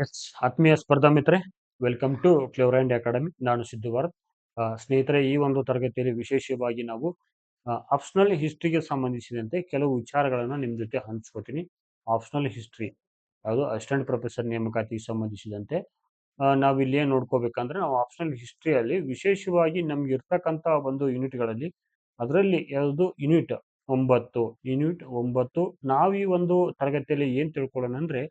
S ಆತ್ಮೀಯ ಸ್ಪರ್ಧಾ ಮಿತ್ರೆ, welcome to Clever and Academy. ನಾನು ಸಿದ್ದು ಭಾರತ್. ಸ್ನೇಹಿತರೆ, ಈ ಒಂದು ತರಗತಿಯಲ್ಲಿ ವಿಶೇಷವಾಗಿ ನಾವು ಆಪ್ಷನಲ್ ಹಿಸ್ಟ್ರಿಗೆ ಸಂಬಂಧಿಸಿದಂತೆ ಕೆಲವು ವಿಚಾರಗಳನ್ನು ನಿಮ್ಮ ಜೊತೆ ಹಂಚ್ಕೋತೀನಿ. ಆಪ್ಷನಲ್ ಹಿಸ್ಟ್ರಿ ಯಾವುದು ಅಸಿಸ್ಟೆಂಟ್ ಪ್ರೊಫೆಸರ್ ನೇಮಕಾತಿಗೆ ಸಂಬಂಧಿಸಿದಂತೆ ನಾವಿಲ್ಲಿ ಏನು ನೋಡ್ಕೋಬೇಕಂದ್ರೆ, ನಾವು ಆಪ್ಷನಲ್ ಹಿಸ್ಟ್ರಿಯಲ್ಲಿ ವಿಶೇಷವಾಗಿ ನಮ್ಗೆ ಇರ್ತಕ್ಕಂಥ ಒಂದು ಯೂನಿಟ್ಗಳಲ್ಲಿ ಅದರಲ್ಲಿ ಯಾವುದು ಯೂನಿಟ್ 9 ನಾವು ಈ ಒಂದು ತರಗತಿಯಲ್ಲಿ ಏನು ತಿಳ್ಕೊಳ್ಳೋಣ ಅಂದ್ರೆ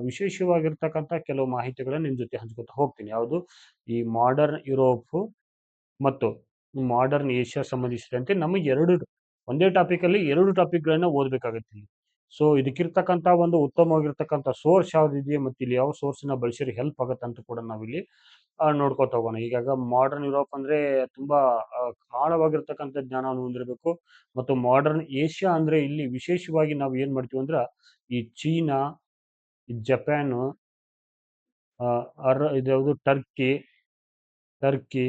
ವಿಶೇಷವಾಗಿರ್ತಕ್ಕಂಥ ಕೆಲವು ಮಾಹಿತಿಗಳನ್ನು ನಿಮ್ಮ ಜೊತೆ ಹಂಚ್ಕೊತಾ ಹೋಗ್ತೀನಿ. ಯಾವುದು ಈ ಮಾಡರ್ನ್ ಯುರೋಪ್ ಮತ್ತು ಮಾಡರ್ನ್ ಏಷ್ಯಾ ಸಂಬಂಧಿಸಿದಂತೆ ನಮಗೆ ಒಂದೇ ಟಾಪಿಕ್ ಅಲ್ಲಿ ಎರಡು ಟಾಪಿಕ್ಗಳನ್ನ ಓದಬೇಕಾಗುತ್ತೆ. ಸೊ ಇದಕ್ಕಿರ್ತಕ್ಕಂಥ ಒಂದು ಉತ್ತಮವಾಗಿರ್ತಕ್ಕಂಥ ಸೋರ್ಸ್ ಯಾವ್ದಿದೆಯೇ ಮತ್ತು ಇಲ್ಲಿ ಯಾವ ಸೋರ್ಸ್ನ ಬಳಸಿದ್ರೆ ಹೆಲ್ಪ್ ಆಗುತ್ತೆ ಅಂತ ಕೂಡ ನಾವಿಲ್ಲಿ ನೋಡ್ಕೊತ ಹೋಗೋಣ. ಈಗಾಗ ಮಾಡರ್ನ್ ಯುರೋಪ್ ಅಂದ್ರೆ ತುಂಬಾ ಆಳವಾಗಿರ್ತಕ್ಕಂಥ ಜ್ಞಾನವನ್ನು ಹೊಂದಿರಬೇಕು. ಮತ್ತು ಮಾಡರ್ನ್ ಏಷ್ಯಾ ಅಂದ್ರೆ ಇಲ್ಲಿ ವಿಶೇಷವಾಗಿ ನಾವು ಏನ್ ಮಾಡ್ತೀವಿ ಅಂದ್ರೆ ಈ ಚೀನಾ, ಈ ಜಪಾನ್, ಇದ್ಯಾವುದು ಟರ್ಕಿ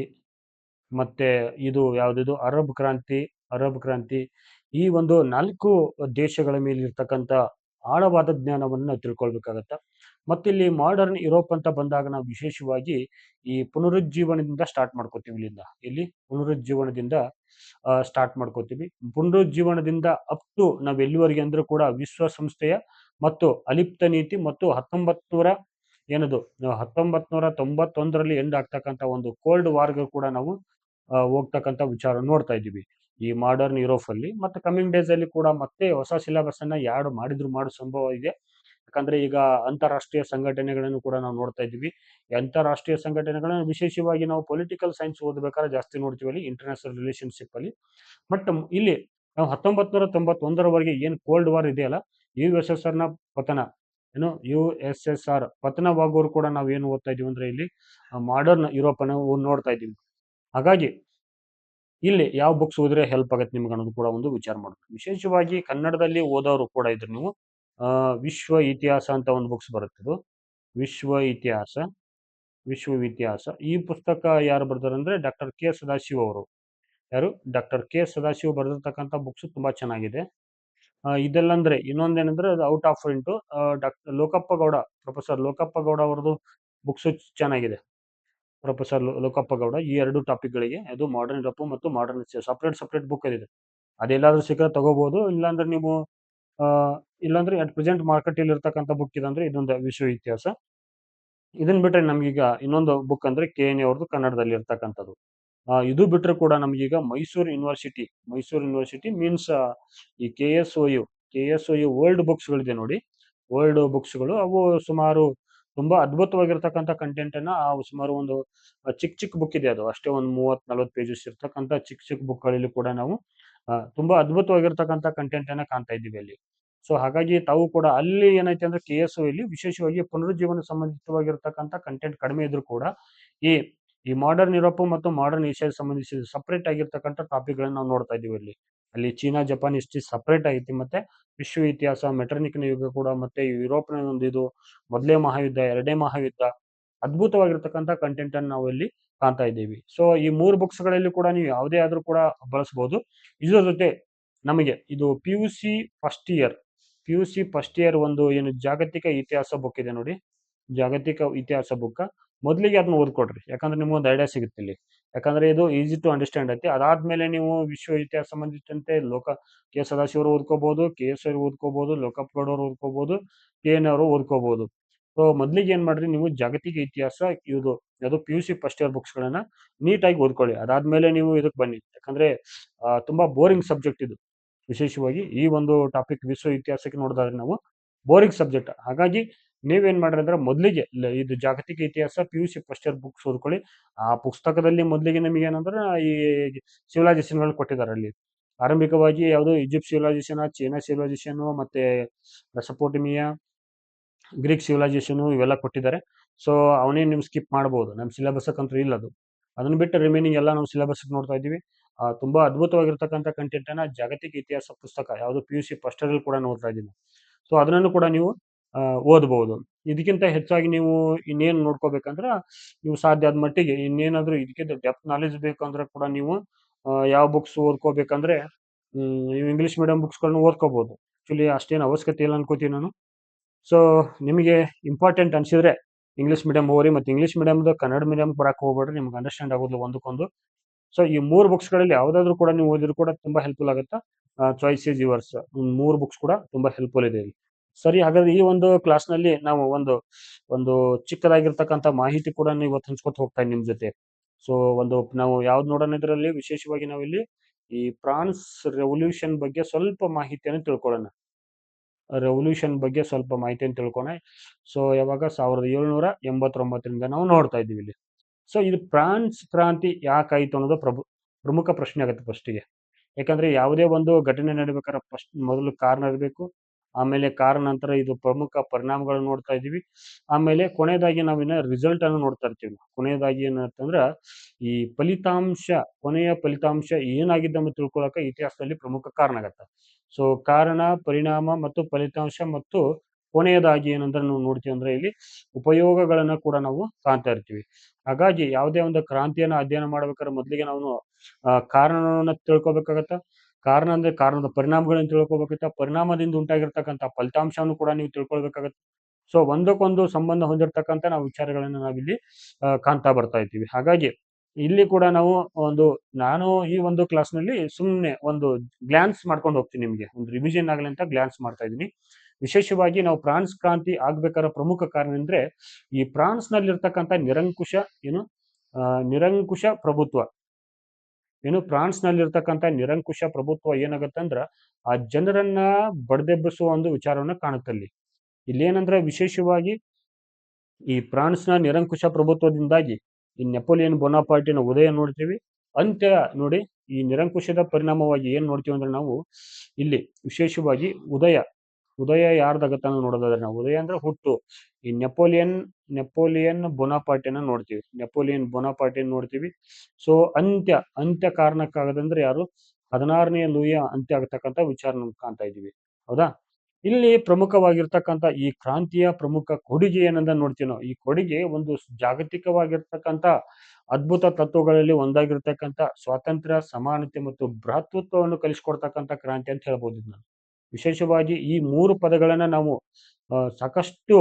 ಮತ್ತೆ ಇದು ಯಾವ್ದಿದು ಅರಬ್ ಕ್ರಾಂತಿ ಈ ಒಂದು 4 ದೇಶಗಳ ಮೇಲೆ ಇರ್ತಕ್ಕಂಥ ಆಳವಾದ ಜ್ಞಾನವನ್ನು ನಾವು ತಿಳ್ಕೊಳ್ಬೇಕಾಗತ್ತೆ. ಮತ್ತೆ ಇಲ್ಲಿ ಮಾಡರ್ನ್ ಯುರೋಪ್ ಅಂತ ಬಂದಾಗ ನಾವು ವಿಶೇಷವಾಗಿ ಈ ಪುನರುಜ್ಜೀವನದಿಂದ ಸ್ಟಾರ್ಟ್ ಮಾಡ್ಕೋತೀವಿ. ಇಲ್ಲಿ ಪುನರುಜ್ಜೀವನದಿಂದ ಸ್ಟಾರ್ಟ್ ಮಾಡ್ಕೋತೀವಿ. ಪುನರುಜ್ಜೀವನದಿಂದ ಅಪ್ ಟು ನಾವು ಎಲ್ಲಿವರೆಗೆ ಅಂದ್ರೂ ಕೂಡ ವಿಶ್ವಸಂಸ್ಥೆಯ ಮತ್ತು ಅಲಿಪ್ತ ನೀತಿ ಮತ್ತು 1991ರಲ್ಲಿ ಎಂಡ್ ಆಗ್ತಕ್ಕಂಥ ಒಂದು ಕೋಲ್ಡ್ ವಾರ್ಗೆ ಕೂಡ ನಾವು ಹೋಗ್ತಕ್ಕಂಥ ವಿಚಾರ ನೋಡ್ತಾ ಇದ್ದೀವಿ ಈ ಮಾಡರ್ನ್ ಯುರೋಪ್ ಅಲ್ಲಿ. ಮತ್ತೆ ಕಮಿಂಗ್ ಡೇಸ್ ಅಲ್ಲಿ ಕೂಡ ಮತ್ತೆ ಹೊಸ ಸಿಲೆಬಸ್ ಅನ್ನ ಯಾರು ಮಾಡೋ ಸಂಭವ ಇದೆ. ಯಾಕಂದ್ರೆ ಈಗ ಅಂತಾರಾಷ್ಟ್ರೀಯ ಸಂಘಟನೆಗಳನ್ನು ಕೂಡ ನಾವು ನೋಡ್ತಾ ಇದ್ದೀವಿ. ಈ ಅಂತಾರಾಷ್ಟ್ರೀಯ ಸಂಘಟನೆಗಳನ್ನು ವಿಶೇಷವಾಗಿ ನಾವು ಪೊಲಿಟಿಕಲ್ ಸೈನ್ಸ್ ಓದಬೇಕಾದ್ರೆ ಜಾಸ್ತಿ ನೋಡ್ತೀವಿ ಅಲ್ಲಿ ಇಂಟರ್ನ್ಯಾಷನಲ್ ರಿಲೇಶನ್ಶಿಪ್ ಅಲ್ಲಿ. ಬಟ್ ಇಲ್ಲಿ ನಾವು 1991ರವರೆಗೆ ಏನು ಕೋಲ್ಡ್ ವಾರ್ ಇದೆಯಲ್ಲ, USSR ನ ಪತನ USSR ಪತನವಾಗೋರು ಕೂಡ ನಾವು ಏನು ಓದ್ತಾ ಇದೀವಿ ಅಂದ್ರೆ ಇಲ್ಲಿ ಮಾಡರ್ನ್ ಯುರೋಪ್ ಅನ್ನು ನೋಡ್ತಾ ಇದ್ದೀವಿ. ಹಾಗಾಗಿ ಇಲ್ಲಿ ಯಾವ ಬುಕ್ಸ್ ಓದಿದ್ರೆ ಹೆಲ್ಪ್ ಆಗುತ್ತೆ ನಿಮ್ಗೆ ಅನ್ನೋದು ಕೂಡ ಒಂದು ವಿಚಾರ ಮಾಡಬೇಕು. ವಿಶೇಷವಾಗಿ ಕನ್ನಡದಲ್ಲಿ ಓದೋರು ಕೂಡ ಇದ್ರು ನೀವು ವಿಶ್ವ ಇತಿಹಾಸ ಅಂತ ಒಂದು ಬುಕ್ಸ್ ಬರುತ್ತೆ. ಇದು ವಿಶ್ವ ಇತಿಹಾಸ. ಈ ಪುಸ್ತಕ ಯಾರು ಬರ್ದಾರೆ ಅಂದ್ರೆ ಡಾಕ್ಟರ್ ಕೆ. ಸದಾಶಿವ ಅವರು. Doctor K. ಸದಾಶಿವ ಬರೆದಿರ್ತಕ್ಕಂಥ ಬುಕ್ಸ್ ತುಂಬಾ ಚೆನ್ನಾಗಿದೆ. ಇದೆಲ್ಲ ಅಂದ್ರೆ ಇನ್ನೊಂದೇನಂದ್ರೆ ಅದು out of print. Professor Lokappa Gowda ಅವರದು ಬುಕ್ಸ್ ಚೆನ್ನಾಗಿದೆ. ಪ್ರೊಫೆಸರ್ ಲೋಕಪ್ಪ ಗೌಡ ಈ ಎರಡು ಟಾಪಿಕ್ಗಳಿಗೆ, ಅದು ಮಾಡರ್ನ್ ಯುರೋಪ್ ಮತ್ತು ಮಾಡರ್ನ್ ಸಪ್ರೇಟ್ ಬುಕ್ ಇದೆ. ಅದೆಲ್ಲಾದ್ರೂ ಸಿಕ್ಕರೆ ತಗೋಬಹುದು. ಇಲ್ಲಾಂದ್ರೆ ನೀವು ಇಲ್ಲಾಂದ್ರೆ ಅಟ್ ಪ್ರೆಸೆಂಟ್ ಮಾರ್ಕೆಟ್ ಅಲ್ಲಿ ಇರ್ತಕ್ಕಂಥ ಬುಕ್ ಇದಂದ್ರೆ ಇದೊಂದು ವಿಶ್ವ ಇತಿಹಾಸ. ಇದನ್ನ ಬಿಟ್ರೆ ನಮ್ಗೀಗ ಇನ್ನೊಂದು ಬುಕ್ ಅಂದ್ರೆ KN ಅವ್ರದ್ದು ಕನ್ನಡದಲ್ಲಿ ಇರ್ತಕ್ಕಂಥದ್ದು. ಇದು ಬಿಟ್ರೆ ಕೂಡ ನಮ್ಗೀಗ ಮೈಸೂರು ಯೂನಿವರ್ಸಿಟಿ ಮೀನ್ಸ್ ಈ KSOU ಓಲ್ಡ್ ಬುಕ್ಸ್ಗಳಿದೆ ನೋಡಿ. ಓಲ್ಡ್ ಬುಕ್ಸ್ಗಳು ಅವು ಸುಮಾರು ತುಂಬಾ ಅದ್ಭುತವಾಗಿರ್ತಕ್ಕಂಥ ಕಂಟೆಂಟ್ ಅನ್ನ ಸುಮಾರು ಒಂದು ಚಿಕ್ಕ ಬುಕ್ ಇದೆ. ಅದು ಅಷ್ಟೇ ಒಂದು 30-40 ಪೇಜಸ್ ಇರ್ತಕ್ಕಂಥ ಚಿಕ್ಕ ಬುಕ್ಗಳಲ್ಲಿ ಕೂಡ ನಾವು ತುಂಬಾ ಅದ್ಭುತವಾಗಿರ್ತಕ್ಕಂಥ ಕಂಟೆಂಟ್ ಅನ್ನ ಕಾಣ್ತಾ ಇದ್ದೀವಿ ಅಲ್ಲಿ. ಸೊ ಹಾಗಾಗಿ ತಾವು ಕೂಡ ಅಲ್ಲಿ ಏನೈತೆ ಅಂದ್ರೆ KSOU ಇಲ್ಲಿ ವಿಶೇಷವಾಗಿ ಪುನರುಜ್ಜೀವನ ಸಂಬಂಧಿತವಾಗಿರ್ತಕ್ಕಂಥ ಕಂಟೆಂಟ್ ಕಡಿಮೆ ಇದ್ರೂ ಕೂಡ ಈ ಈ ಮಾಡರ್ನ್ ಯುರೋಪ್ ಮತ್ತು ಮಾಡರ್ನ್ ಏಷ್ಯಾಗೆ ಸಂಬಂಧಿಸಿದ ಸಪರೇಟ್ ಆಗಿರ್ತಕ್ಕಂಥ ಟಾಪಿಕ್ ಗಳನ್ನ ನಾವು ನೋಡ್ತಾ ಇದೀವಿ ಅಲ್ಲಿ ಚೀನಾ ಜಪಾನ್ ಹಿಸ್ಟ್ರಿ ಸಪರೇಟ್ ಐತಿ. ಮತ್ತೆ ವಿಶ್ವ ಇತಿಹಾಸ ಮೆಟರ್ನಿಕ್ನ ಯುಗ ಕೂಡ, ಮತ್ತೆ ಯುರೋಪ್ನ ಒಂದು ಇದು ಮೊದಲೇ ಮಹಾಯುದ್ಧ, ಎರಡನೇ ಮಹಾಯುದ್ಧ, ಅದ್ಭುತವಾಗಿರ್ತಕ್ಕಂಥ ಕಂಟೆಂಟ್ ಅನ್ನು ನಾವು ಇಲ್ಲಿ ಕಾಣ್ತಾ ಇದ್ದೀವಿ. ಸೊ ಈ 3 ಬುಕ್ಸ್ ಗಳಲ್ಲಿ ಕೂಡ ನೀವು ಯಾವುದೇ ಆದ್ರೂ ಕೂಡ ಬಳಸಬಹುದು. ಇದರ ಜೊತೆ ನಮಗೆ ಇದು P U C first year ಒಂದು ಏನು ಜಾಗತಿಕ ಇತಿಹಾಸ ಬುಕ್ ಇದೆ ನೋಡಿ, ಜಾಗತಿಕ ಇತಿಹಾಸ ಬುಕ್ ಮೊದಲಿಗೆ ಅದನ್ನ ಓದ್ಕೊಡ್ರಿ. ಯಾಕಂದ್ರೆ ನಿಮ್ಗೆ ಒಂದು ಐಡಿಯಾ ಸಿಗುತ್ತೆ ಇಲ್ಲಿ. ಯಾಕಂದ್ರೆ ಇದು ಈಸಿ ಟು ಅಂಡರ್ಸ್ಟ್ಯಾಂಡ್ ಐತಿ. ಅದಾದ್ಮೇಲೆ ನೀವು ವಿಶ್ವ ಇತಿಹಾಸ ಸಂಬಂಧಿಸಿದಂತೆ ಕೆ. ಸದಾಶಿವರು ಓದ್ಕೋಬಹುದು, KSOU ಓದ್ಕೋಬಹುದು, ಲೋಕಪ್ಪ ಗೌಡ ಅವರು ಓದ್ಕೋಬಹುದು, KN ಅವರು ಓದ್ಕೋಬಹುದು. ಸೊ ಮೊದ್ಲಿಗೆ ಏನ್ ಮಾಡ್ರಿ, ನೀವು ಜಾಗತಿಕ ಇತಿಹಾಸ ಅದು PUC ಫಸ್ಟ್ ಇಯರ್ ಬುಕ್ಸ್ ಗಳನ್ನ ನೀಟಾಗಿ ಓದ್ಕೊಳ್ಳಿ. ಅದಾದ್ಮೇಲೆ ನೀವು ಇದಕ್ಕೆ ಬನ್ನಿ. ಯಾಕಂದ್ರೆ ತುಂಬಾ ಬೋರಿಂಗ್ ಸಬ್ಜೆಕ್ಟ್ ಇದು. ವಿಶೇಷವಾಗಿ ಈ ಒಂದು ಟಾಪಿಕ್ ವಿಶ್ವ ಇತಿಹಾಸಕ್ಕೆ ನೋಡಿದ್ರೆ ನಾವು ಬೋರಿಂಗ್ ಸಬ್ಜೆಕ್ಟ್. ಹಾಗಾಗಿ ನೀವೇನ್ ಮಾಡ್ರಿ ಅಂದ್ರೆ ಮೊದಲಿಗೆ ಇದು ಜಾಗತಿಕ ಇತಿಹಾಸ PUC ಫಸ್ಟ್ ಇಯರ್ ಬುಕ್ಸ್ ಓದ್ಕೊಳ್ಳಿ. ಆ ಪುಸ್ತಕದಲ್ಲಿ ಮೊದಲಿಗೆ ನಿಮಗೆ ಏನಂದ್ರೆ ಈ ಸಿವಿಲೈಸೇಷನ್ ಗಳು ಕೊಟ್ಟಿದ್ದಾರೆ ಅಲ್ಲಿ. ಆರಂಭಿಕವಾಗಿ ಯಾವುದು ಈಜಿಪ್ಟ್ ಸಿವಿಲೈಸೇಷನ್, ಚೈನಾ ಸಿವಿಲೈಸೇಷನ್, ಮತ್ತೆ ಮೆಸೊಪೊಟೇಮಿಯಾ, ಗ್ರೀಕ್ ಸಿವಿಲೈಸೇಷನ್ ಇವೆಲ್ಲ ಕೊಟ್ಟಿದ್ದಾರೆ. ಸೊ ಅವನೇ ನೀವು ಸ್ಕಿಪ್ ಮಾಡಬಹುದು. ನಮ್ಮ ಸಿಲೆಬಸ್ ಅಂತೂ ಇಲ್ಲ ಅದು. ಅದನ್ನ ಬಿಟ್ಟು ರಿಮೈನಿಂಗ್ ಎಲ್ಲ ನಾವು ಸಿಲೆಬಸ್ ನೋಡ್ತಾ ಇದ್ದೀವಿ. ತುಂಬಾ ಅದ್ಭುತವಾಗಿರ್ತಕ್ಕಂಥ ಕಂಟೆಂಟ್ ಅನ್ನ ಜಾಗತಿಕ ಇತಿಹಾಸ ಪುಸ್ತಕ ಯಾವುದು PUC ಫಸ್ಟ್ ಇಯರ್ ಕೂಡ ನೋಡ್ತಾ ಇದ್ದೀನಿ. ಸೊ ಅದನ್ನು ಕೂಡ ನೀವು ಓದಬಹುದು. ಇದಕ್ಕಿಂತ ಹೆಚ್ಚಾಗಿ ನೀವು ಇನ್ನೇನು ನೋಡ್ಕೋಬೇಕಂದ್ರೆ, ನೀವು ಸಾಧ್ಯ ಆದ ಮಟ್ಟಿಗೆ ಇನ್ನೇನಾದ್ರೂ ಇದಕ್ಕಿಂತ ಡೆಪ್ತ್ ನಾಲೆಜ್ ಬೇಕಂದ್ರೆ ಕೂಡ ನೀವು ಯಾವ ಬುಕ್ಸ್ ಓದ್ಕೋಬೇಕಂದ್ರೆ ನೀವು ಇಂಗ್ಲಿಷ್ ಮೀಡಿಯಂ ಬುಕ್ಸ್ಗಳನ್ನ ಓದ್ಕೋಬಹುದು. ಆಕ್ಚುಲಿ ಅಷ್ಟೇನು ಅವಶ್ಯಕತೆ ಇಲ್ಲ ಅನ್ಕೋತೀನಿ ನಾನು. ಸೊ ನಿಮಗೆ ಇಂಪಾರ್ಟೆಂಟ್ ಅನ್ಸಿದ್ರೆ ಇಂಗ್ಲೀಷ್ ಮೀಡಿಯಂ ಓರಿ, ಮತ್ತು ಇಂಗ್ಲೀಷ್ ಮೀಡಿಯಮ್ದು ಕನ್ನಡ ಮೀಡಿಯಂ ಬರಕ್ಕೆ ಹೋಗ್ಬೇಡ್ರಿ, ನಿಮ್ಗೆ ಅಂಡರ್ಸ್ಟ್ಯಾಂಡ್ ಆಗೋದಿಲ್ಲ ಒಂದಕ್ಕೊಂದು. ಸೊ ಈ 3 ಬುಕ್ಸ್ಗಳಲ್ಲಿ ಯಾವುದಾದ್ರೂ ಕೂಡ ನೀವು ಓದಿದ್ರು ಕೂಡ ತುಂಬಾ ಹೆಲ್ಪ್ಫುಲ್ ಆಗುತ್ತಾ. Choice is yours. 3 ಬುಕ್ಸ್ ಕೂಡ ತುಂಬಾ ಹೆಲ್ಪ್ಫುಲ್ ಇದೆ ಇಲ್ಲಿ. ಸರಿ, ಹಾಗಾದ್ರೆ ಈ ಒಂದು ಕ್ಲಾಸ್ನಲ್ಲಿ ನಾವು ಒಂದು ಒಂದು ಚಿಕ್ಕದಾಗಿರ್ತಕ್ಕಂಥ ಮಾಹಿತಿ ಕೂಡ ಇವತ್ತು ಹಂಚ್ಕೊತ ಹೋಗ್ತಾ ಇದ್ದೀನಿ ನಿಮ್ಮ ಜೊತೆ. ಸೊ ನಾವು ಯಾವ್ದು ನೋಡೋಣ ಇದರಲ್ಲಿ ವಿಶೇಷವಾಗಿ ನಾವಿಲ್ಲಿ ಈ ಫ್ರಾನ್ಸ್ ರೆವಲ್ಯೂಷನ್ ಬಗ್ಗೆ ಸ್ವಲ್ಪ ಮಾಹಿತಿಯನ್ನು ತಿಳ್ಕೊಳ್ಳೋಣ. ರೆವಲ್ಯೂಷನ್ ಬಗ್ಗೆ ಸ್ವಲ್ಪ ಮಾಹಿತಿಯನ್ನು ತಿಳ್ಕೊಣ. ಸೊ ಯಾವಾಗ 1789ರಿಂದ ನಾವು ನೋಡ್ತಾ ಇದ್ದೀವಿ ಇಲ್ಲಿ. ಸೊ ಇದು ಫ್ರಾನ್ಸ್ ಕ್ರಾಂತಿ ಯಾಕಾಯ್ತು ಅನ್ನೋದು ಪ್ರಮುಖ ಪ್ರಶ್ನೆ ಆಗುತ್ತೆ ಫಸ್ಟಿಗೆ. ಯಾಕಂದ್ರೆ ಯಾವುದೇ ಒಂದು ಘಟನೆ ನಡಿಬೇಕಾದ್ರೆ ಫಸ್ಟ್ ಮೊದಲು ಕಾರಣ ಇರಬೇಕು. ಆಮೇಲೆ ಕಾರಣ ನಂತರ ಇದು ಪ್ರಮುಖ ಪರಿಣಾಮಗಳನ್ನು ನೋಡ್ತಾ ಇದ್ದೀವಿ. ಆಮೇಲೆ ಕೊನೆಯದಾಗಿ ನಾವಿನ್ನ ರಿಸಲ್ಟ್ ಅನ್ನು ನೋಡ್ತಾ ಇರ್ತೀವಿ. ಕೊನೆಯದಾಗಿ ಏನಂತಂದ್ರ ಈ ಫಲಿತಾಂಶ, ಕೊನೆಯ ಫಲಿತಾಂಶ ಏನಾಗಿದೆ ಅಂತ ತಿಳ್ಕೊಳಕ ಇತಿಹಾಸದಲ್ಲಿ ಪ್ರಮುಖ ಕಾರಣ ಆಗತ್ತೆ. ಸೊ ಕಾರಣ, ಪರಿಣಾಮ ಮತ್ತು ಫಲಿತಾಂಶ, ಮತ್ತು ಕೊನೆಯದಾಗಿ ಏನಂದ್ರೆ ನಾವು ನೋಡ್ತೀವಿ ಅಂದ್ರೆ ಇಲ್ಲಿ ಉಪಯೋಗಗಳನ್ನ ಕೂಡ ನಾವು ಕಾಣ್ತಾ ಇರ್ತೀವಿ. ಹಾಗಾಗಿ ಯಾವುದೇ ಒಂದು ಕ್ರಾಂತಿಯನ್ನ ಅಧ್ಯಯನ ಮಾಡ್ಬೇಕಾದ್ರೆ ಮೊದಲಿಗೆ ನಾವು ಕಾರಣವನ್ನ ತಿಳ್ಕೊಬೇಕಾಗತ್ತ. ಕಾರಣ ಅಂದ್ರೆ ಕಾರಣದ ಪರಿಣಾಮಗಳನ್ನ ತಿಳ್ಕೊಬೇಕಾಗತ್ತ. ಪರಿಣಾಮದಿಂದ ಉಂಟಾಗಿರ್ತಕ್ಕಂಥ ಫಲಿತಾಂಶವನ್ನು ಕೂಡ ನೀವು ತಿಳ್ಕೊಳ್ಬೇಕಾಗತ್ತೆ. ಸೊ ಒಂದಕ್ಕೊಂದು ಸಂಬಂಧ ಹೊಂದಿರತಕ್ಕಂಥ ನಾವು ವಿಚಾರಗಳನ್ನ ನಾವಿಲ್ಲಿ ಕಾಣ್ತಾ ಬರ್ತಾ ಇದ್ದೀವಿ. ಹಾಗಾಗಿ ಇಲ್ಲಿ ಕೂಡ ನಾವು ನಾನು ಈ ಒಂದು ಕ್ಲಾಸ್ನಲ್ಲಿ ಸುಮ್ಮನೆ ಒಂದು ಗ್ಲಾನ್ಸ್ ಮಾಡ್ಕೊಂಡು ಹೋಗ್ತೀನಿ, ನಿಮಗೆ ಒಂದು ರಿವಿಷನ್ ಆಗಲಿ ಅಂತ ಗ್ಲಾನ್ಸ್ ಮಾಡ್ತಾ ಇದ್ದೀನಿ. ವಿಶೇಷವಾಗಿ ನಾವು ಫ್ರಾನ್ಸ್ ಕ್ರಾಂತಿ ಆಗ್ಬೇಕಾದ ಪ್ರಮುಖ ಕಾರಣ ಅಂದ್ರೆ ಈ ಫ್ರಾನ್ಸ್ ನಲ್ಲಿರ್ತಕ್ಕಂಥ ನಿರಂಕುಶ ಪ್ರಭುತ್ವ ಫ್ರಾನ್ಸ್ ನಲ್ಲಿರ್ತಕ್ಕಂಥ ನಿರಂಕುಶ ಪ್ರಭುತ್ವ ಏನಾಗತ್ತೆ ಅಂದ್ರ ಆ ಜನರನ್ನ ಬಡ್ದೆಬ್ಬಿಸುವ ಒಂದು ವಿಚಾರವನ್ನ ಕಾಣುತ್ತಲ್ಲಿ. ಇಲ್ಲೇನಂದ್ರೆ ವಿಶೇಷವಾಗಿ ಈ ಫ್ರಾನ್ಸ್ನ ನಿರಂಕುಶ ಪ್ರಭುತ್ವದಿಂದಾಗಿ ಈ ನೆಪೋಲಿಯನ್ ಬೋನಾಪಾರ್ಟಿನ ಉದಯ ನೋಡ್ತೀವಿ. ಅಂತ್ಯ ನೋಡಿ, ಈ ನಿರಂಕುಶದ ಪರಿಣಾಮವಾಗಿ ಏನ್ ನೋಡ್ತೀವಿ ಅಂದ್ರೆ ನಾವು ಇಲ್ಲಿ ವಿಶೇಷವಾಗಿ ಉದಯ ಯಾರ್ದಾಗತ್ತ ನೋಡೋದಾದ್ರೆ, ನಾವು ಉದಯ ಅಂದ್ರೆ ಹುಟ್ಟು, ಈ ನೆಪೋಲಿಯನ್ ಬೋನಾಪಾರ್ಟಿನ ನೋಡ್ತೀವಿ. ನೆಪೋಲಿಯನ್ ಬೋನಾಪಾರ್ಟಿನ ನೋಡ್ತೀವಿ. ಸೊ ಅಂತ್ಯ ಕಾರಣಕ್ಕಾಗದಂದ್ರೆ ಯಾರು, 16ನೇ ಲೂಯಿಯ ಅಂತ್ಯ ಆಗತಕ್ಕಂಥ ವಿಚಾರ ನಮ್ಗೆ ಕಾಣ್ತಾ ಇದೀವಿ. ಹೌದಾ. ಇಲ್ಲಿ ಪ್ರಮುಖವಾಗಿರ್ತಕ್ಕಂಥ ಈ ಕ್ರಾಂತಿಯ ಪ್ರಮುಖ ಕೊಡುಗೆ ಏನಂದ ನೋಡ್ತೀವಿ ನಾವು. ಈ ಕೊಡುಗೆ ಒಂದು ಜಾಗತಿಕವಾಗಿರ್ತಕ್ಕಂಥ ಅದ್ಭುತ ತತ್ವಗಳಲ್ಲಿ ಒಂದಾಗಿರ್ತಕ್ಕಂಥ ಸ್ವಾತಂತ್ರ್ಯ, ಸಮಾನತೆ ಮತ್ತು ಭ್ರಾತೃತ್ವವನ್ನು ಕಲಿಸ್ಕೊಡ್ತಕ್ಕಂಥ ಕ್ರಾಂತಿ ಅಂತ ಹೇಳ್ಬೋದು ಇದನ್ನ. ವಿಶೇಷವಾಗಿ ಈ 3 ಪದಗಳನ್ನ ನಾವು ಸಾಕಷ್ಟು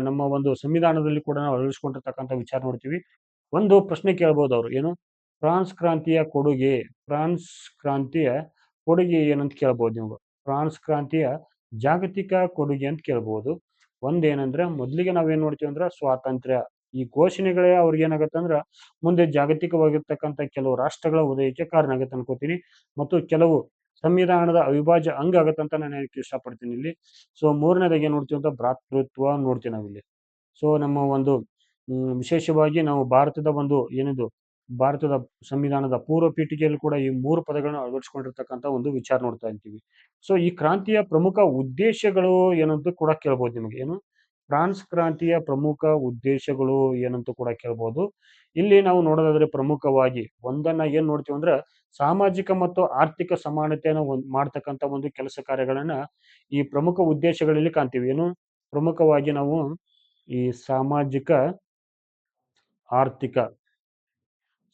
ನಮ್ಮ ಒಂದು ಸಂವಿಧಾನದಲ್ಲಿ ಕೂಡ ನಾವು ಅಳವಡಿಸ್ಕೊಂಡಿರ್ತಕ್ಕಂಥ ವಿಚಾರ ನೋಡ್ತೀವಿ. ಒಂದು ಪ್ರಶ್ನೆ ಕೇಳ್ಬೋದು ಅವರು, ಏನು ಫ್ರಾನ್ಸ್ ಕ್ರಾಂತಿಯ ಕೊಡುಗೆ ಏನಂತ ಕೇಳ್ಬೋದು ನೀವು. ಫ್ರಾನ್ಸ್ ಕ್ರಾಂತಿಯ ಜಾಗತಿಕ ಕೊಡುಗೆ ಅಂತ ಕೇಳ್ಬೋದು. ಒಂದೇನಂದ್ರೆ ಮೊದಲಿಗೆ ನಾವೇನ್ ನೋಡ್ತೀವಿ ಅಂದ್ರೆ ಸ್ವಾತಂತ್ರ್ಯ. ಈ ಘೋಷಣೆಗಳೇ ಅವ್ರಿಗೆ ಏನಾಗತ್ತೆ ಅಂದ್ರ ಮುಂದೆ ಜಾಗತಿಕವಾಗಿರ್ತಕ್ಕಂಥ ಕೆಲವು ರಾಷ್ಟ್ರಗಳ ಉದಯಕ್ಕೆ ಕಾರಣ ಆಗತ್ತೆ ಅನ್ಕೋತೀನಿ. ಮತ್ತು ಕೆಲವು ಸಂವಿಧಾನದ ಅವಿಭಾಜ್ಯ ಅಂಗ ಆಗತ್ತಂತ ನಾನು ಹೇಳಕ್ಕೆ ಇಷ್ಟಪಡ್ತೀನಿ ಇಲ್ಲಿ. ಸೊ 3ನೇದಾಗಿ ಏನ್ ನೋಡ್ತೀವಿ ಅಂತ ಭ್ರಾತೃತ್ವ ನೋಡ್ತೀವಿ ನಾವಿಲ್ಲಿ. ಸೊ ನಮ್ಮ ಒಂದು ವಿಶೇಷವಾಗಿ ನಾವು ಭಾರತದ ಸಂವಿಧಾನದ ಪೂರ್ವ ಪೀಠಿಕೆಯಲ್ಲಿ ಕೂಡ ಈ 3 ಪದಗಳನ್ನು ಅಳವಡಿಸಿಕೊಂಡಿರ್ತಕ್ಕಂಥ ಒಂದು ವಿಚಾರ ನೋಡ್ತಾ ಇರ್ತೀವಿ. ಸೊ ಈ ಕ್ರಾಂತಿಯ ಪ್ರಮುಖ ಉದ್ದೇಶಗಳು ಏನಂತ ಕೂಡ ಕೇಳ್ಬೋದು ನಿಮಗೆ. ಫ್ರಾನ್ಸ್ ಕ್ರಾಂತಿಯ ಪ್ರಮುಖ ಉದ್ದೇಶಗಳು ಏನಂತ ಕೂಡ ಕೇಳ್ಬೋದು. ಇಲ್ಲಿ ನಾವು ನೋಡೋದಾದ್ರೆ ಪ್ರಮುಖವಾಗಿ ಒಂದನ್ನ ಏನ್ ನೋಡ್ತೀವಿ ಅಂದ್ರೆ ಸಾಮಾಜಿಕ ಮತ್ತು ಆರ್ಥಿಕ ಸಮಾನತೆಯನ್ನು ಮಾಡ್ತಕ್ಕಂಥ ಒಂದು ಕೆಲಸ ಕಾರ್ಯಗಳನ್ನ ಈ ಪ್ರಮುಖ ಉದ್ದೇಶಗಳಲ್ಲಿ ಕಾಣ್ತೀವಿ. ಪ್ರಮುಖವಾಗಿ ನಾವು ಈ ಆರ್ಥಿಕ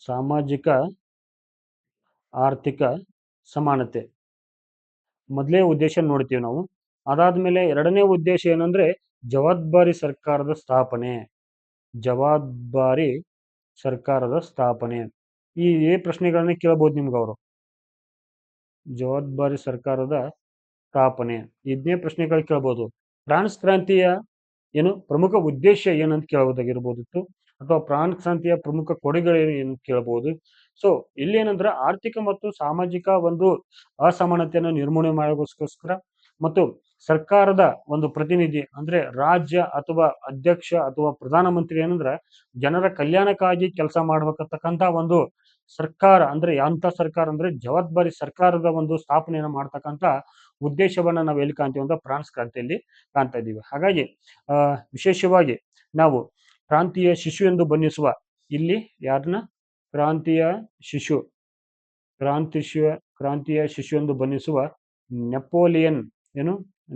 ಸಾಮಾಜಿಕ ಆರ್ಥಿಕ ಸಮಾನತೆ ಮೊದಲೇ ಉದ್ದೇಶ ನೋಡ್ತೀವಿ ನಾವು. ಅದಾದ್ಮೇಲೆ 2ನೇ ಉದ್ದೇಶ ಏನಂದ್ರೆ ಜವಾಬ್ದಾರಿ ಸರ್ಕಾರದ ಸ್ಥಾಪನೆ. ಈ ಪ್ರಶ್ನೆಗಳನ್ನ ಕೇಳಬಹುದು ನಿಮ್ಗೆ ಅವರು. ಜವಾಬ್ದಾರಿ ಸರ್ಕಾರದ ಸ್ಥಾಪನೆ ಇದನ್ನೇ ಪ್ರಶ್ನೆಗಳು ಕೇಳಬಹುದು. ಫ್ರಾನ್ಸ್ ಕ್ರಾಂತಿಯ ಪ್ರಮುಖ ಉದ್ದೇಶ ಏನಂತ ಕೇಳಬಹುದಾಗಿರ್ಬೋದಿತ್ತು, ಅಥವಾ ಫ್ರಾನ್ಸ್ ಕ್ರಾಂತಿಯ ಪ್ರಮುಖ ಕೊಡುಗೆಗಳು ಏನು ಕೇಳಬಹುದು. ಸೊ ಇಲ್ಲೇನಂದ್ರೆ ಆರ್ಥಿಕ ಮತ್ತು ಸಾಮಾಜಿಕ ಒಂದು ಅಸಮಾನತೆಯನ್ನು ನಿರ್ಮೂಲನೆ ಮಾಡೋಕ್ಕೋಸ್ಕರ ಮತ್ತು ಸರ್ಕಾರದ ಒಂದು ಪ್ರತಿನಿಧಿ ಅಂದ್ರೆ ರಾಜ್ಯ ಅಥವಾ ಅಧ್ಯಕ್ಷ ಅಥವಾ ಪ್ರಧಾನಮಂತ್ರಿ ಏನಂದ್ರೆ ಜನರ ಕಲ್ಯಾಣಕ್ಕಾಗಿ ಕೆಲಸ ಮಾಡ್ಬೇಕಂತಕ್ಕಂಥ ಒಂದು ಸರ್ಕಾರ ಅಂದ್ರೆ ಸರ್ಕಾರ ಅಂದ್ರೆ ಜವಾಬ್ದಾರಿ ಸರ್ಕಾರದ ಒಂದು ಸ್ಥಾಪನೆಯನ್ನು ಮಾಡ್ತಕ್ಕಂಥ ಉದ್ದೇಶವನ್ನ ನಾವು ಎಲ್ಲಿ ಕಾಣ್ತೀವಿ ಅಂದ್ರೆ ಫ್ರಾನ್ಸ್ ಕ್ರಾಂತಿಯಲ್ಲಿ ಕಾಣ್ತಾ ಇದ್ದೀವಿ. ಹಾಗಾಗಿ ವಿಶೇಷವಾಗಿ ನಾವು ಕ್ರಾಂತಿಯ ಶಿಶು ಎಂದು ಬಣ್ಣಿಸುವ ಇಲ್ಲಿ ಯಾರನ್ನ ಕ್ರಾಂತಿಯ ಶಿಶು ಎಂದು ಬಣ್ಣಿಸುವ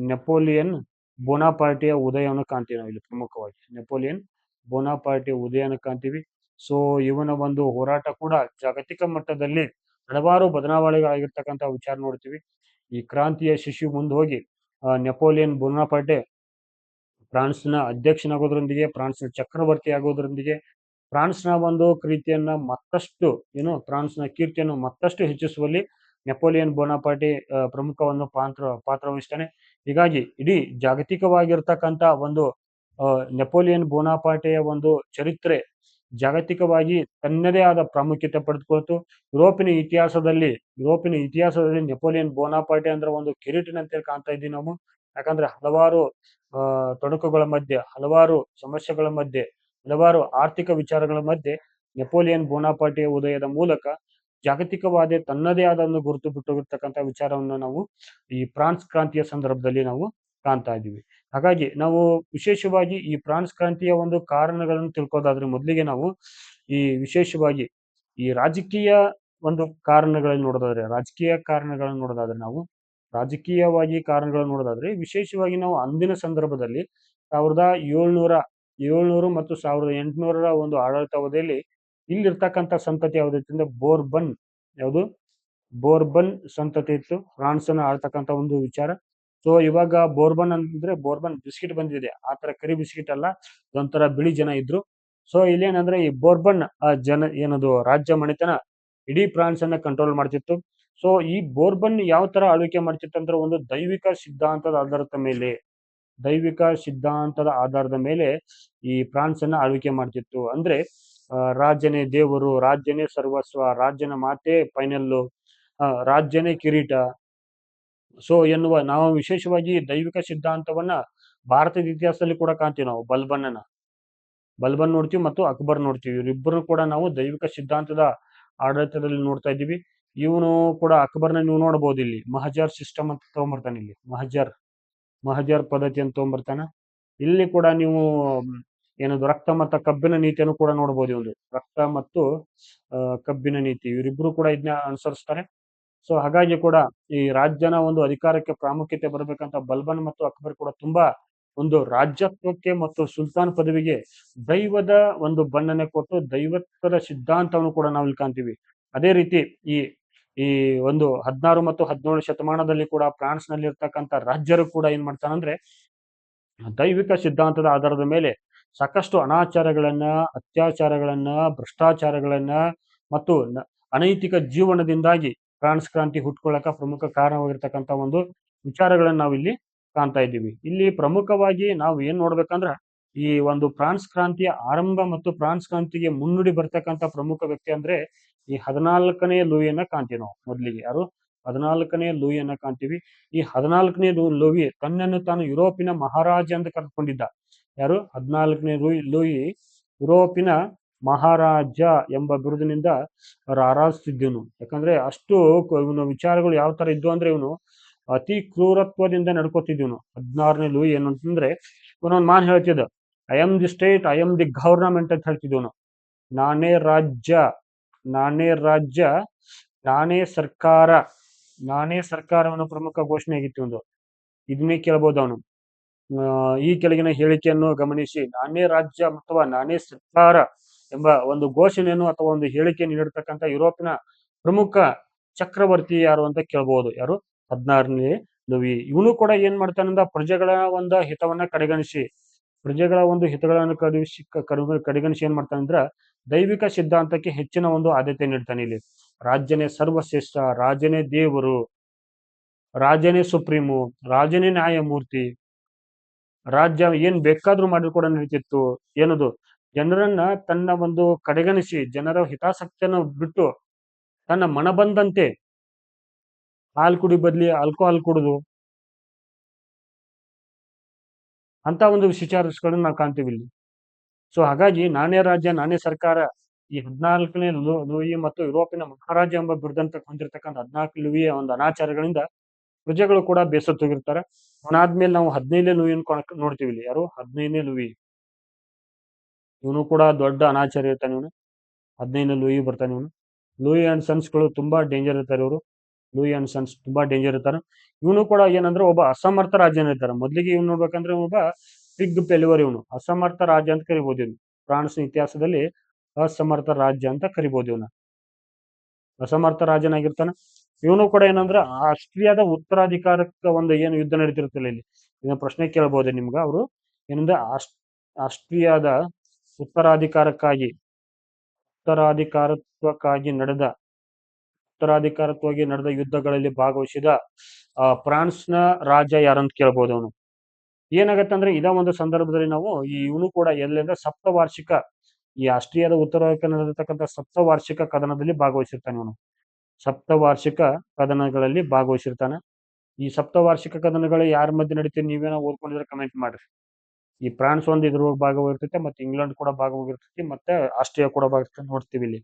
ನೆಪೋಲಿಯನ್ ಬೋನಾಪಾರ್ಟಿಯ ಉದಯವನ್ನು ಕಾಣ್ತೀವಿ ನಾವು ಇಲ್ಲಿ. ಪ್ರಮುಖವಾಗಿ ನೆಪೋಲಿಯನ್ ಬೋನಾಪಾರ್ಟಿಯ ಉದಯನ ಕಾಣ್ತೀವಿ. ಸೊ ಇವನ ಒಂದು ಹೋರಾಟ ಕೂಡ ಜಾಗತಿಕ ಮಟ್ಟದಲ್ಲಿ ಹಲವಾರು ಬದಲಾವಣೆಗಳಾಗಿರ್ತಕ್ಕಂಥ ವಿಚಾರ ನೋಡ್ತೀವಿ. ಈ ಕ್ರಾಂತಿಯ ಶಿಶು ಮುಂದೆ ಹೋಗಿ ನೆಪೋಲಿಯನ್ ಬೋನಾಪಾರ್ಟೆ ಫ್ರಾನ್ಸ್‌ನ ಅಧ್ಯಕ್ಷನಾಗೋದ್ರೊಂದಿಗೆ, ಫ್ರಾನ್ಸ್‌ನ ಚಕ್ರವರ್ತಿ ಆಗೋದ್ರೊಂದಿಗೆ, ಫ್ರಾನ್ಸ್‌ನ ಒಂದು ಕೀರ್ತಿಯನ್ನ ಮತ್ತಷ್ಟು ಫ್ರಾನ್ಸ್‌ನ ಕೀರ್ತಿಯನ್ನು ಮತ್ತಷ್ಟು ಹೆಚ್ಚಿಸುವಲ್ಲಿ ನೆಪೋಲಿಯನ್ ಬೋನಾಪಾರ್ಟಿ ಪ್ರಮುಖವನ್ನು ಪಾತ್ರ ವಹಿಸ್ತಾನೆ. ಹೀಗಾಗಿ ಇಡೀ ಜಾಗತಿಕವಾಗಿರ್ತಕ್ಕಂಥ ಒಂದು ನೆಪೋಲಿಯನ್ ಬೋನಾಪಾರ್ಟೆಯ ಒಂದು ಚರಿತ್ರೆ ಜಾಗತಿಕವಾಗಿ ತನ್ನದೇ ಆದ ಪ್ರಾಮುಖ್ಯತೆ ಪಡೆದುಕೊಳ್ತು. ಯುರೋಪಿನ ಇತಿಹಾಸದಲ್ಲಿ ನೆಪೋಲಿಯನ್ ಬೋನಾಪಾರ್ಟೆ ಅಂದ್ರೆ ಒಂದು ಕಿರೀಟನಂತೆ ಕಾಣ್ತಾ ಇದ್ದೀವಿ ನಾವು. ಯಾಕಂದ್ರೆ ಹಲವಾರು ತೊಡಕುಗಳ ಮಧ್ಯೆ, ಹಲವಾರು ಸಮಸ್ಯೆಗಳ ಮಧ್ಯೆ, ಹಲವಾರು ಆರ್ಥಿಕ ವಿಚಾರಗಳ ಮಧ್ಯೆ ನೆಪೋಲಿಯನ್ ಬೋನಾಪಾರ್ಟಿಯ ಉದಯದ ಮೂಲಕ ಜಾಗತಿಕವಾದ ತನ್ನದೇ ಆದ ಒಂದು ಗುರುತು ಬಿಟ್ಟೋಗಿರ್ತಕ್ಕಂಥ ವಿಚಾರವನ್ನು ನಾವು ಈ ಫ್ರಾನ್ಸ್ ಕ್ರಾಂತಿಯ ಸಂದರ್ಭದಲ್ಲಿ ನಾವು ಕಾಣ್ತಾ ಇದ್ದೀವಿ. ಹಾಗಾಗಿ ನಾವು ವಿಶೇಷವಾಗಿ ಈ ಫ್ರಾನ್ಸ್ ಕ್ರಾಂತಿಯ ಒಂದು ಕಾರಣಗಳನ್ನು ತಿಳ್ಕೋದಾದ್ರೆ ಮೊದಲಿಗೆ ನಾವು ಈ ವಿಶೇಷವಾಗಿ ಈ ರಾಜಕೀಯ ಒಂದು ರಾಜಕೀಯವಾಗಿ ಕಾರಣಗಳನ್ನು ನೋಡೋದಾದ್ರೆ ವಿಶೇಷವಾಗಿ ನಾವು ಅಂದಿನ ಸಂದರ್ಭದಲ್ಲಿ 1700 ಮತ್ತು 1800ರ ಒಂದು ಆಡಳಿತಾವಧಿಯಲ್ಲಿ ಇಲ್ಲಿರ್ತಕ್ಕಂಥ ಸಂತತಿ ಯಾವ್ದಿತ್ತಂದ್ರೆ ಬೋರ್ಬನ್ ಸಂತತಿ ಇತ್ತು. ಫ್ರಾನ್ಸ್ ಅನ್ನ ಆಳ್ತಕ್ಕಂಥ ಒಂದು ವಿಚಾರ. ಸೊ ಇವಾಗ ಬೋರ್ಬನ್ ಬಿಸ್ಕಿಟ್ ಬಂದಿದೆ, ಆ ತರ ಕರಿ ಬಿಸ್ಕಿಟ್ ಅಲ್ಲ, ಒಂಥರ ಬಿಳಿ ಜನ ಇದ್ರು. ಸೊ ಇಲ್ಲೇನಂದ್ರೆ ಈ ಬೋರ್ಬನ್ ಜನ ಏನದು ರಾಜ್ಯ ಮಣಿತನ ಇಡೀ ಫ್ರಾನ್ಸ್ ಅನ್ನ ಕಂಟ್ರೋಲ್ ಮಾಡ್ತಿತ್ತು. ಸೊ ಈ ಬೋರ್ಬನ್ ಯಾವ ತರ ಆಳ್ವಿಕೆ ಮಾಡ್ತಿತ್ತು ಅಂದ್ರೆ ಒಂದು ದೈವಿಕ ಸಿದ್ಧಾಂತದ ಆಧಾರದ ಮೇಲೆ ಈ ಫ್ರಾನ್ಸ್ ಅನ್ನ ಆಳ್ವಿಕೆ ಮಾಡ್ತಿತ್ತು. ಅಂದ್ರೆ ರಾಜ್ಯನೇ ದೇವರು, ರಾಜ್ಯನೇ ಸರ್ವಸ್ವ, ರಾಜ್ಯನ ಮಾತೆ ಫೈನಲ್ಲು, ರಾಜ್ಯನೇ ಕಿರೀಟ. ಸೊ ಎನ್ನುವ ನಾವು ವಿಶೇಷವಾಗಿ ದೈವಿಕ ಸಿದ್ಧಾಂತವನ್ನ ಭಾರತದ ಇತಿಹಾಸದಲ್ಲಿ ಕೂಡ ಕಾಣ್ತೀವಿ. ನಾವು ಬಲ್ಬನ್ ನೋಡ್ತೀವಿ ಮತ್ತು ಅಕ್ಬರ್ ನೋಡ್ತೀವಿ. ಇವರಿಬ್ಬರು ಕೂಡ ನಾವು ದೈವಿಕ ಸಿದ್ಧಾಂತದ ಆಡಳಿತದಲ್ಲಿ ನೋಡ್ತಾ ಇದ್ದೀವಿ. ಇವನು ಕೂಡ ಅಕ್ಬರ್ನ ನೀವು ನೋಡಬಹುದು. ಇಲ್ಲಿ ಮಹಜರ್ ಸಿಸ್ಟಮ್ ಅಂತ ತಗೊಂಡ್ಬರ್ತಾನೆ. ಇಲ್ಲಿ ಮಹಜರ್ ಪದ್ಧತಿ ಅಂತ ತಗೊಂಡ್ಬರ್ತಾನ. ಇಲ್ಲಿ ಕೂಡ ನೀವು ಏನದು ರಕ್ತ ಮತ್ತು ಕಬ್ಬಿನ ನೀತಿಯನ್ನು ಕೂಡ ನೋಡಬಹುದು. ಇವನು ರಕ್ತ ಮತ್ತು ಕಬ್ಬಿನ ನೀತಿ, ಇವರಿಬ್ರು ಕೂಡ ಇದನ್ನ ಅನುಸರಿಸ್ತಾರೆ. ಸೊ ಹಾಗಾಗಿ ಕೂಡ ಈ ರಾಜ್ಯನ ಒಂದು ಅಧಿಕಾರಕ್ಕೆ ಪ್ರಾಮುಖ್ಯತೆ ಬರಬೇಕಂತ ಬಲ್ಬನ್ ಮತ್ತು ಅಕ್ಬರ್ ಕೂಡ ತುಂಬಾ ಒಂದು ರಾಜ್ಯತ್ವಕ್ಕೆ ಮತ್ತು ಸುಲ್ತಾನ್ ಪದವಿಗೆ ದೈವದ ಒಂದು ಬಣ್ಣನೆ ಕೊಟ್ಟು ದೈವತ್ವದ ಸಿದ್ಧಾಂತವನ್ನು ಕೂಡ ನಾವು ಇಲ್ಲಿ ಕಾಣ್ತೀವಿ. ಅದೇ ರೀತಿ ಈ ಈ ಒಂದು 16 ಮತ್ತು 17 ಶತಮಾನದಲ್ಲಿ ಕೂಡ ಫ್ರಾನ್ಸ್ ನಲ್ಲಿ ಇರ್ತಕ್ಕಂಥ ರಾಜ್ಯರು ಕೂಡ ಏನ್ ಮಾಡ್ತಾನಂದ್ರೆ ದೈವಿಕ ಸಿದ್ಧಾಂತದ ಆಧಾರದ ಮೇಲೆ ಸಾಕಷ್ಟು ಅನಾಚಾರಗಳನ್ನ, ಅತ್ಯಾಚಾರಗಳನ್ನ, ಭ್ರಷ್ಟಾಚಾರಗಳನ್ನ ಮತ್ತು ಅನೈತಿಕ ಜೀವನದಿಂದಾಗಿ ಫ್ರಾನ್ಸ್ ಕ್ರಾಂತಿ ಹುಟ್ಕೊಳ್ಳಕ ಪ್ರಮುಖ ಕಾರಣವಾಗಿರ್ತಕ್ಕಂಥ ಒಂದು ವಿಚಾರಗಳನ್ನ ನಾವು ಇಲ್ಲಿ ಕಾಣ್ತಾ ಇದ್ದೀವಿ. ಇಲ್ಲಿ ಪ್ರಮುಖವಾಗಿ ನಾವು ಏನ್ ನೋಡ್ಬೇಕಂದ್ರ ಈ ಒಂದು ಫ್ರಾನ್ಸ್ ಕ್ರಾಂತಿಯ ಆರಂಭ ಮತ್ತು ಫ್ರಾನ್ಸ್ ಕ್ರಾಂತಿಗೆ ಮುನ್ನುಡಿ ಬರ್ತಕ್ಕಂಥ ಪ್ರಮುಖ ವ್ಯಕ್ತಿ ಅಂದ್ರೆ ಈ 14ನೇ ಲೂಯಿಯನ್ನ ಕಾಣ್ತೀವಿ ನಾವು. ಮೊದಲಿಗೆ ಯಾರು 14ನೇ ಲೂಯಿಯನ್ನ ಕಾಣ್ತೀವಿ. ಈ 14ನೇ ಲೂಯಿ ತನ್ನನ್ನು ತಾನು ಯುರೋಪಿನ ಮಹಾರಾಜ ಅಂತ ಕರೆದುಕೊಂಡಿದ್ದ. ಯಾರು 14ನೇ ಲೂಯಿ ಯುರೋಪಿನ ಮಹಾರಾಜ ಎಂಬ ಬಿರುದಿನಿಂದ ಆರಾಧಿಸ್ತಿದ್ದವನು. ಯಾಕಂದ್ರೆ ಅಷ್ಟು ಇವನ ವಿಚಾರಗಳು ಯಾವ ತರ ಇದ್ವು ಅಂದ್ರೆ ಇವನು ಅತಿ ಕ್ರೂರತ್ವದಿಂದ ನಡ್ಕೋತಿದ್ವನು. 16ನೇ ಲೂಯಿ ಏನು ಅಂತಂದ್ರೆ ಇವನೊಂದು ಮಾನ್ ಹೇಳ್ತಿದ್ದ, I am the state, I am the government ಅಂತ ಹೇಳ್ತಿದ್ವನು. ನಾನೇ ರಾಜ್ಯ, ನಾನೇ ಸರ್ಕಾರವನ್ನು ಪ್ರಮುಖ ಘೋಷಣೆ ಆಗಿತ್ತು ಒಂದು. ಇದನ್ನೇ ಕೇಳಬಹುದು ಅವನು. ಈ ಕೆಳಗಿನ ಹೇಳಿಕೆಯನ್ನು ಗಮನಿಸಿ, ನಾನೇ ರಾಜ್ಯ ಅಥವಾ ನಾನೇ ಸರ್ಕಾರ ಎಂಬ ಒಂದು ಘೋಷಣೆಯನ್ನು ಅಥವಾ ಒಂದು ಹೇಳಿಕೆಯನ್ನು ನೀಡಿರ್ತಕ್ಕಂಥ ಯುರೋಪಿನ ಪ್ರಮುಖ ಚಕ್ರವರ್ತಿ ಯಾರು ಅಂತ ಕೇಳಬಹುದು. ಯಾರು 16ನೇ ಲೂಯಿ. ಇವನು ಕೂಡ ಏನ್ ಮಾಡ್ತಾನಂದ್ರ ಪ್ರಜೆಗಳ ಒಂದು ಹಿತವನ್ನ ಕಡೆಗಣಿಸಿ ಏನ್ ಮಾಡ್ತಾನಂದ್ರ ದೈವಿಕ ಸಿದ್ಧಾಂತಕ್ಕೆ ಹೆಚ್ಚಿನ ಒಂದು ಆದ್ಯತೆ ನೀಡ್ತಾನೆ. ಇಲ್ಲಿ ರಾಜ್ಯನೇ ಸರ್ವಶ್ರೇಷ್ಠ, ರಾಜನೇ ದೇವರು, ರಾಜನೇ ಸುಪ್ರೀಮು, ರಾಜನೇ ನ್ಯಾಯಮೂರ್ತಿ, ರಾಜ್ಯ ಏನ್ ಬೇಕಾದ್ರೂ ಮಾಡಿದ್ರು ಕೂಡ ನಡೀತಿತ್ತು. ಏನದು ಜನರನ್ನ ತನ್ನ ಒಂದು ಕಡೆಗಣಿಸಿ, ಜನರ ಹಿತಾಸಕ್ತಿಯನ್ನು ಬಿಟ್ಟು ತನ್ನ ಮನ ಬಂದಂತೆ ಹಾಲು ಕುಡಿ ಬದ್ಲಿ ಆಲ್ಕೋಹಾಲ್ ಕುಡಿದು ಅಂತ ಒಂದು ವಿಚಾರಗಳನ್ನ ನಾವು ಕಾಣ್ತೀವಿ ಇಲ್ಲಿ. ಸೊ ಹಾಗಾಗಿ ನಾನೇ ರಾಜ್ಯ, ನಾನೇ ಸರ್ಕಾರ, ಈ 14ನೇ ಲೂಯಿ ಮತ್ತು ಯುರೋಪಿನ ಮಹಾರಾಜ ಎಂಬ ಬಿರುದಂತ ಹೊಂದಿರತಕ್ಕಂಥ 14 ಲೂಯಿಯ ಒಂದು ಅನಾಚಾರಗಳಿಂದ ಪ್ರಜೆಗಳು ಕೂಡ ಬೇಸತ್ತೋಗಿರ್ತಾರೆ. ಅವನಾದ್ಮೇಲೆ ನಾವು 15ನೇ ಲೂಯಿಯನ್ನು ನೋಡ್ತೀವಿ. ಇಲ್ಲಿ ಯಾರು 15ನೇ ಲೂಯಿ. ಇವನು ಕೂಡ ದೊಡ್ಡ ಅನಾಚಾರ ಇರ್ತಾನೆ. ಇವನು 15ನೇ ಲೂಯಿ ಬರ್ತಾನೆ. ಇವನು ಲೂಯಿ ಅಂಡ್ ಸನ್ಸ್ಗಳು ತುಂಬಾ ಡೇಂಜರ್ ಇರ್ತಾರೆ. ಇವರು ಲೂಯಿ ಅಂಡ್ ಸನ್ಸ್ ತುಂಬಾ ಡೇಂಜರ್ ಇರ್ತಾರೆ. ಇವನು ಕೂಡ ಏನಂದ್ರೆ ಒಬ್ಬ ಅಸಮರ್ಥ ರಾಜ್ಯನ ಇರ್ತಾರೆ. ಮೊದಲಿಗೆ ಇವ್ನು ನೋಡ್ಬೇಕಂದ್ರೆ ಒಬ್ಬ ಪಿಗ್ ಪೆಲಿವರ್, ಇವನು ಅಸಮರ್ಥ ರಾಜ್ಯ ಅಂತ ಕರಿಬಹುದು. ಇವನು ಫ್ರಾನ್ಸ್ ಇತಿಹಾಸದಲ್ಲಿ ಅಸಮರ್ಥ ರಾಜ್ಯ ಅಂತ ಕರಿಬಹುದು. ಇವನ ಅಸಮರ್ಥ ರಾಜನಾಗಿರ್ತಾನ. ಇವನು ಕೂಡ ಏನಂದ್ರೆ ಆಸ್ಟ್ರಿಯಾದ ಉತ್ತರಾಧಿಕಾರಕ್ಕೆ ಒಂದು ಏನು ಯುದ್ಧ ನಡೀತಿರುತ್ತಲ್ಲ, ಇಲ್ಲಿ ಇದನ್ನ ಪ್ರಶ್ನೆ ಕೇಳಬಹುದು ನಿಮ್ಗ. ಅವರು ಏನಂದ್ರೆ ಆಸ್ಟ್ರಿಯಾದ ಉತ್ತರಾಧಿಕಾರಕ್ಕಾಗಿ ಉತ್ತರಾಧಿಕಾರತ್ವಕ್ಕಾಗಿ ನಡೆದ ಯುದ್ಧಗಳಲ್ಲಿ ಭಾಗವಹಿಸಿದ ಫ್ರಾನ್ಸ್ನ ರಾಜ ಯಾರಂತ ಕೇಳ್ಬೋದು ಅವನು. ಏನಾಗತ್ತೆ ಅಂದ್ರೆ ಇದ ಒಂದು ಸಂದರ್ಭದಲ್ಲಿ ನಾವು ಇವನು ಕೂಡ ಎಲ್ಲಿಂದ ಸಪ್ತವಾರ್ಷಿಕ ಈ ಆಸ್ಟ್ರಿಯಾದ ಉತ್ತರಕ್ಕೆ ನಡೆದಿರ್ತಕ್ಕಂಥ ಸಪ್ತವಾರ್ಷಿಕ ಕದನದಲ್ಲಿ ಭಾಗವಹಿಸಿರ್ತಾನೆ ಇವನು. ಸಪ್ತವಾರ್ಷಿಕ ಕದನಗಳಲ್ಲಿ ಭಾಗವಹಿಸಿರ್ತಾನೆ. ಈ ಸಪ್ತವಾರ್ಷಿಕ ಕದನಗಳು ಯಾರ ಮಧ್ಯೆ ನಡೀತೀವಿ ನೀವೇನೋ ಓದ್ಕೊಂಡಿದ್ರೆ ಕಮೆಂಟ್ ಮಾಡ್ರಿ. ಈ ಫ್ರಾನ್ಸ್ ಒಂದು ಇದ್ರೊಳಗೆ ಭಾಗವಾಗಿರ್ತೈತೆ, ಮತ್ತೆ ಇಂಗ್ಲೆಂಡ್ ಕೂಡ ಭಾಗವಾಗಿರ್ತೈತಿ, ಮತ್ತೆ ಆಸ್ಟ್ರಿಯಾ ಕೂಡ ಭಾಗವಹಿಸ್ತೈತೆ ನೋಡ್ತೀವಿ ಇಲ್ಲಿ.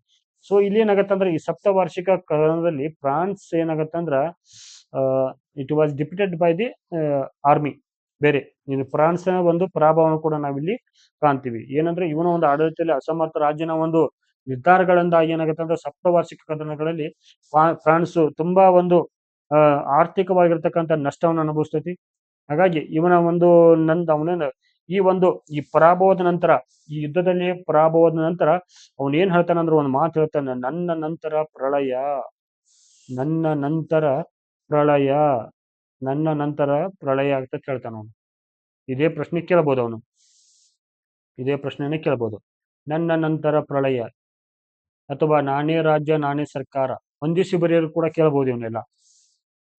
ಸೊ ಇಲ್ಲಿ ಏನಾಗತ್ತೆ ಅಂದ್ರೆ ಈ ಸಪ್ತವಾರ್ಷಿಕ ಕದನದಲ್ಲಿ ಫ್ರಾನ್ಸ್ ಏನಾಗತ್ತಂದ್ರ it was defeated by the army. ಬೇರೆ ಇನ್ನು ಫ್ರಾನ್ಸ್ನ ಒಂದು ಪರಾಭವವನ್ನು ಕೂಡ ನಾವಿಲ್ಲಿ ಕಾಣ್ತೀವಿ. ಏನಂದ್ರೆ ಇವನ ಒಂದು ಆಡಳಿತದಲ್ಲಿ ಅಸಮರ್ಥ ರಾಜ್ಯನ ಒಂದು ನಿರ್ಧಾರಗಳಿಂದ ಏನಾಗುತ್ತೆ ಅಂದ್ರೆ ಸಪ್ತವಾರ್ಷಿಕ ಕದನಗಳಲ್ಲಿ ಫ್ರಾನ್ಸ್ ತುಂಬಾ ಒಂದು ಆರ್ಥಿಕವಾಗಿರ್ತಕ್ಕಂಥ ನಷ್ಟವನ್ನು ಅನುಭವಿಸ್ತೈತಿ. ಹಾಗಾಗಿ ಇವನ ಒಂದು ಅವನ ಈ ಪರಾಭವದ ನಂತರ, ಈ ಯುದ್ಧದಲ್ಲಿ ಪರಾಭವದ ನಂತರ ಅವನ್ ಏನ್ ಹೇಳ್ತಾನೆ ಅಂದ್ರೆ ಒಂದು ಮಾತು ಹೇಳ್ತಾನೆ, ನನ್ನ ನಂತರ ಪ್ರಳಯ, ನನ್ನ ನಂತರ ಪ್ರಳಯ, ನನ್ನ ನಂತರ ಪ್ರಳಯ ಅಂತ ಕೇಳ್ತಾನ ಅವನು. ಇದೇ ಪ್ರಶ್ನೆ ಕೇಳ್ಬೋದು ಅವನು, ಇದೇ ಪ್ರಶ್ನೆನೇ ಕೇಳ್ಬೋದು. ನನ್ನ ನಂತರ ಪ್ರಳಯ ಅಥವಾ ನಾನೇ ರಾಜ್ಯ ನಾನೇ ಸರ್ಕಾರ ಹೊಂದಿಸಿ ಬರೆಯಲು ಕೂಡ ಕೇಳ್ಬೋದು ಇವನ್ನೆಲ್ಲ.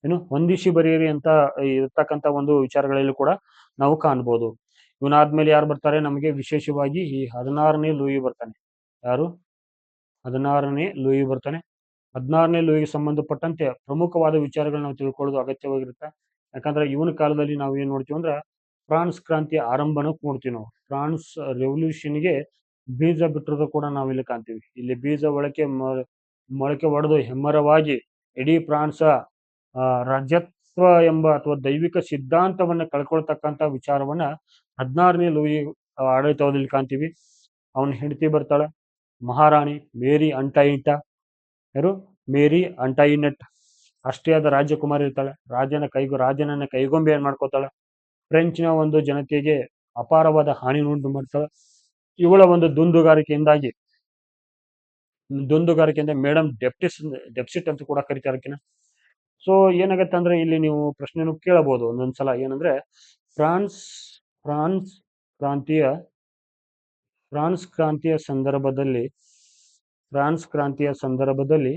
ಏನು ಹೊಂದಿಸಿ ಬರೆಯಿರಿ ಅಂತ ಇರ್ತಕ್ಕಂಥ ಒಂದು ವಿಚಾರಗಳಲ್ಲಿ ಕೂಡ ನಾವು ಕಾಣ್ಬೋದು. ಇವನಾದ್ಮೇಲೆ ಯಾರು ಬರ್ತಾರೆ ನಮಗೆ ವಿಶೇಷವಾಗಿ ಈ 16ನೇ ಲೂಯಿ ಬರ್ತಾನೆ. ಯಾರು? 16ನೇ ಲೂಯಿ ಬರ್ತಾನೆ. 16ನೇ ಲೂಯಿಗೆ ಸಂಬಂಧಪಟ್ಟಂತೆ ಪ್ರಮುಖವಾದ ವಿಚಾರಗಳು ನಾವು ತಿಳ್ಕೊಳ್ಳೋದು ಅಗತ್ಯವಾಗಿರುತ್ತೆ. ಯಾಕಂದ್ರೆ ಇವನ ಕಾಲದಲ್ಲಿ ನಾವು ಏನ್ ನೋಡ್ತೀವಿ ಅಂದ್ರೆ ಫ್ರಾನ್ಸ್ ಕ್ರಾಂತಿಯ ಆರಂಭನ ನೋಡ್ತೀವಿ ನಾವು. ಫ್ರಾನ್ಸ್ ರೆವಲ್ಯೂಷನ್ಗೆ ಬೀಜ ಬಿಟ್ಟಿರೋದು ಕೂಡ ನಾವು ಇಲ್ಲಿ ಕಾಣ್ತೀವಿ. ಇಲ್ಲಿ ಬೀಜ ಮೊಳಕೆ ಒಡೆದು ಹೆಮ್ಮರವಾಗಿ ಇಡೀ ಫ್ರಾನ್ಸ್ ರಾಜ್ಯತ್ವ ಎಂಬ ಅಥವಾ ದೈವಿಕ ಸಿದ್ಧಾಂತವನ್ನ ಕಳ್ಕೊಳ್ತಕ್ಕಂಥ ವಿಚಾರವನ್ನ 16ನೇ ಲೂಯಿ ಆಡಳಿತದಲ್ಲಿ ಕಾಣ್ತೀವಿ. ಅವನ ಹೆಂಡತಿ ಬರ್ತಾಳೆ, ಮಹಾರಾಣಿ ಮೇರಿ ಅಂಟೈಟ. ಯಾರು? ಮೇರಿ ಅಂಟೈನೆಟ್. ಆಸ್ಟ್ರಿಯಾದ ರಾಜಕುಮಾರಿ ಇರ್ತಾಳೆ. ರಾಜನನ್ನ ಕೈಗೊಂಬೆ ಏನ್ ಮಾಡ್ಕೋತಾಳೆ. ಫ್ರೆಂಚ್ನ ಒಂದು ಜನತೆಗೆ ಅಪಾರವಾದ ಹಾನಿ ಉಂಟು ಮಾಡ್ತಾಳೆ. ಇವಳ ಒಂದು ದುಂದುಗಾರಿಕೆಯಿಂದಾಗಿ ಮೇಡಮ್ ಡೆಪ್ಸಿಟ್ ಅಂತ ಕೂಡ ಕರೀತಾರೆ. ಸೊ ಏನಾಗತ್ತೆ ಅಂದ್ರೆ ಇಲ್ಲಿ ನೀವು ಪ್ರಶ್ನೆಯನ್ನು ಕೇಳಬಹುದು ಒಂದೊಂದ್ಸಲ. ಏನಂದ್ರೆ ಫ್ರಾನ್ಸ್ ಕ್ರಾಂತಿಯ ಸಂದರ್ಭದಲ್ಲಿ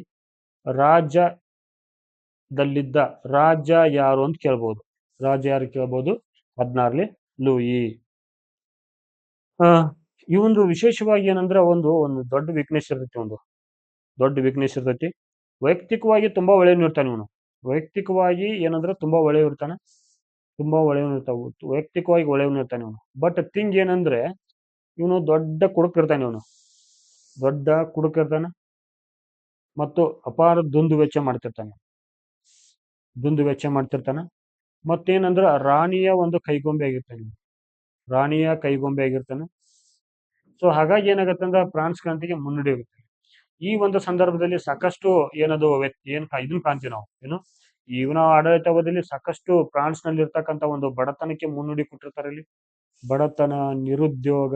ರಾಜ್ಯದಲ್ಲಿದ್ದ ರಾಜ ಯಾರು ಅಂತ ಕೇಳ್ಬೋದು. 16ನೇ ಲೂಯಿ. ಈ ಒಂದು ವಿಶೇಷವಾಗಿ ಏನಂದ್ರೆ ಒಂದು ದೊಡ್ಡ ವೀಕ್ನೆಸ್ ಇರ್ತೈತಿ. ವೈಯಕ್ತಿಕವಾಗಿ ತುಂಬಾ ಒಳ್ಳೆಯವನು ಇರ್ತಾನೆ ಇವನು. ವೈಯಕ್ತಿಕವಾಗಿ ಏನಂದ್ರೆ ತುಂಬಾ ಒಳ್ಳೆಯವ ಇರ್ತಾನೆ. ವೈಯಕ್ತಿಕವಾಗಿ ಒಳ್ಳೆಯವನು ಇರ್ತಾನೆ ಇವನು. ಬಟ್ ಥಿಂಗ್ ಏನಂದ್ರೆ ಇವನು ದೊಡ್ಡ ಕುಡುಕ ಇರ್ತಾನೆ ಮತ್ತು ಅಪಾರ ದುಂದು ವೆಚ್ಚ ಮಾಡ್ತಿರ್ತಾನೆ. ಮತ್ತೇನಂದ್ರೆ ರಾಣಿಯ ಒಂದು ಕೈಗೊಂಬೆ ಆಗಿರ್ತಾನೆ. ಸೊ ಹಾಗಾಗಿ ಏನಾಗತ್ತೆ ಅಂದ್ರೆ ಫ್ರಾನ್ಸ್ ಕ್ರಾಂತಿಗೆ ಮುನ್ನಡೆ ಹೋಗುತ್ತೆ. ಈ ಒಂದು ಸಂದರ್ಭದಲ್ಲಿ ಸಾಕಷ್ಟು ಇದನ್ನ ಕಾಣ್ತೀವಿ ನಾವು. ಏನು ಇವನ ಆಡಳಿತಾವಧಿಯಲ್ಲಿ ಸಾಕಷ್ಟು ಫ್ರಾನ್ಸ್ ನಲ್ಲಿ ಇರ್ತಕ್ಕಂಥ ಒಂದು ಬಡತನಕ್ಕೆ ಮುನ್ನುಡಿ ಕೊಟ್ಟಿರ್ತಾರೆ. ಇಲ್ಲಿ ಬಡತನ, ನಿರುದ್ಯೋಗ,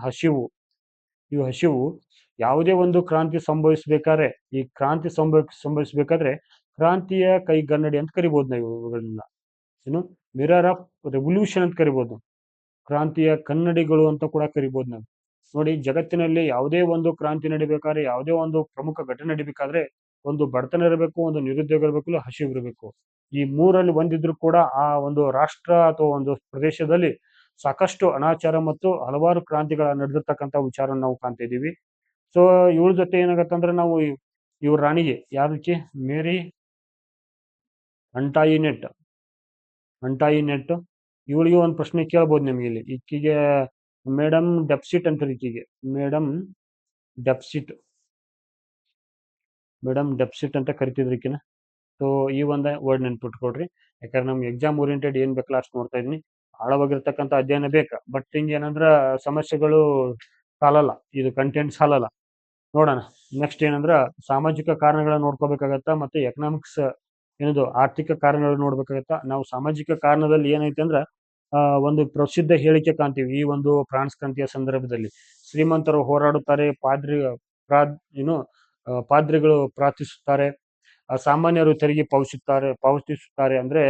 ಹಸಿವು. ಯಾವುದೇ ಒಂದು ಕ್ರಾಂತಿ ಸಂಭವಿಸ್ಬೇಕಾದ್ರೆ ಕ್ರಾಂತಿಯ ಕೈಗನ್ನಡಿ ಅಂತ ಕರಿಬಹುದು ನಾವು ಇವುಗಳನ್ನ. ಏನು ಮಿರರ್ ಆಫ್ ರೆವಲ್ಯೂಷನ್ ಅಂತ ಕರಿಬಹುದು. ಕ್ರಾಂತಿಯ ಕನ್ನಡಿಗಳು ಅಂತ ಕೂಡ ಕರಿಬಹುದು ನಾವು. ನೋಡಿ, ಜಗತ್ತಿನಲ್ಲಿ ಯಾವುದೇ ಒಂದು ಕ್ರಾಂತಿ ನಡಿಬೇಕಾದ್ರೆ, ಯಾವುದೇ ಒಂದು ಪ್ರಮುಖ ಘಟನೆ ನಡಿಬೇಕಾದ್ರೆ ಒಂದು ಬಡತನ ಇರಬೇಕು, ಒಂದು ನಿರುದ್ಯೋಗ ಇರಬೇಕು, ಇಲ್ಲ ಹಸಿವು ಇರಬೇಕು. ಈ ಮೂರಲ್ಲಿ ಒಂದಿದ್ರು ಕೂಡ ಆ ಒಂದು ರಾಷ್ಟ್ರ ಅಥವಾ ಒಂದು ಪ್ರದೇಶದಲ್ಲಿ ಸಾಕಷ್ಟು ಅನಾಚಾರ ಮತ್ತು ಹಲವಾರು ಕ್ರಾಂತಿಗಳ ನಡೆದಿರ್ತಕ್ಕಂಥ ವಿಚಾರ ನಾವು ಕಾಣ್ತಾ ಇದ್ದೀವಿ. ಸೊ ಇವಳ ಜೊತೆ ಏನಾಗತ್ತಂದ್ರೆ ನಾವು ಇವ್ರ ರಾಣಿಗೆ ಯಾರಕ್ಕೆ ಮೇರಿ ಅಂಟಾಯಿನೆಟ್ ಇವಳಿಗೆ ಒಂದು ಪ್ರಶ್ನೆ ಕೇಳ್ಬೋದು ನಿಮ್ಗೆ ಇಲ್ಲಿ. ಈಕಿಗೆ ಮೇಡಮ್ ಡೆಪ್ಸಿಟ್ ಅಂತಾರೆ. ಈಕಿಗೆ ಮೇಡಮ್ ಡೆಪ್ಸಿಟ್ ಅಂತ ಕರಿತಿದ್ರು ಈಕಿನ. ಸೊ ಈ ಒಂದು ವರ್ಡ್ ನೆನ್ಪಿಟ್ಕೊಡ್ರಿ. ಯಾಕಂದ್ರೆ ನಮ್ಗೆ ಎಕ್ಸಾಮ್ ಓರಿಯೆಂಟೆಡ್ ಏನ್ ಬೇಕಲ್ಲ ಅಷ್ಟು ನೋಡ್ತಾ ಇದೀನಿ. ಆಳವಾಗಿರ್ತಕ್ಕಂಥ ಅಧ್ಯಯನ ಬೇಕಾ. ಬಟ್ ಹಿಂಗೆ ಏನಂದ್ರ ಸಮಸ್ಯೆಗಳು ಸಾಲಲ್ಲ, ಇದು ಕಂಟೆಂಟ್ ಸಾಲಲ್ಲ. ನೋಡೋಣ ನೆಕ್ಸ್ಟ್ ಏನಂದ್ರ ಸಾಮಾಜಿಕ ಕಾರಣಗಳನ್ನ ನೋಡ್ಕೋಬೇಕಾಗತ್ತ, ಮತ್ತೆ ಎಕನಾಮಿಕ್ಸ್ ಆರ್ಥಿಕ ಕಾರಣಗಳನ್ನ ನೋಡ್ಬೇಕಾಗತ್ತ. ನಾವು ಸಾಮಾಜಿಕ ಕಾರಣದಲ್ಲಿ ಏನೈತೆ ಅಂದ್ರ ಒಂದು ಪ್ರಸಿದ್ಧ ಹೇಳಿಕೆ ಕಾಣ್ತೀವಿ ಈ ಒಂದು ಫ್ರಾನ್ಸ್ ಕ್ರಾಂತಿಯ ಸಂದರ್ಭದಲ್ಲಿ. ಶ್ರೀಮಂತರು ಹೋರಾಡುತ್ತಾರೆ, ಪಾದ್ರಿಗಳು ಪ್ರಾರ್ಥಿಸುತ್ತಾರೆ, ಸಾಮಾನ್ಯರು ತೆರಿಗೆ ಪಾವತಿಸುತ್ತಾರೆ ಅಂದ್ರೆ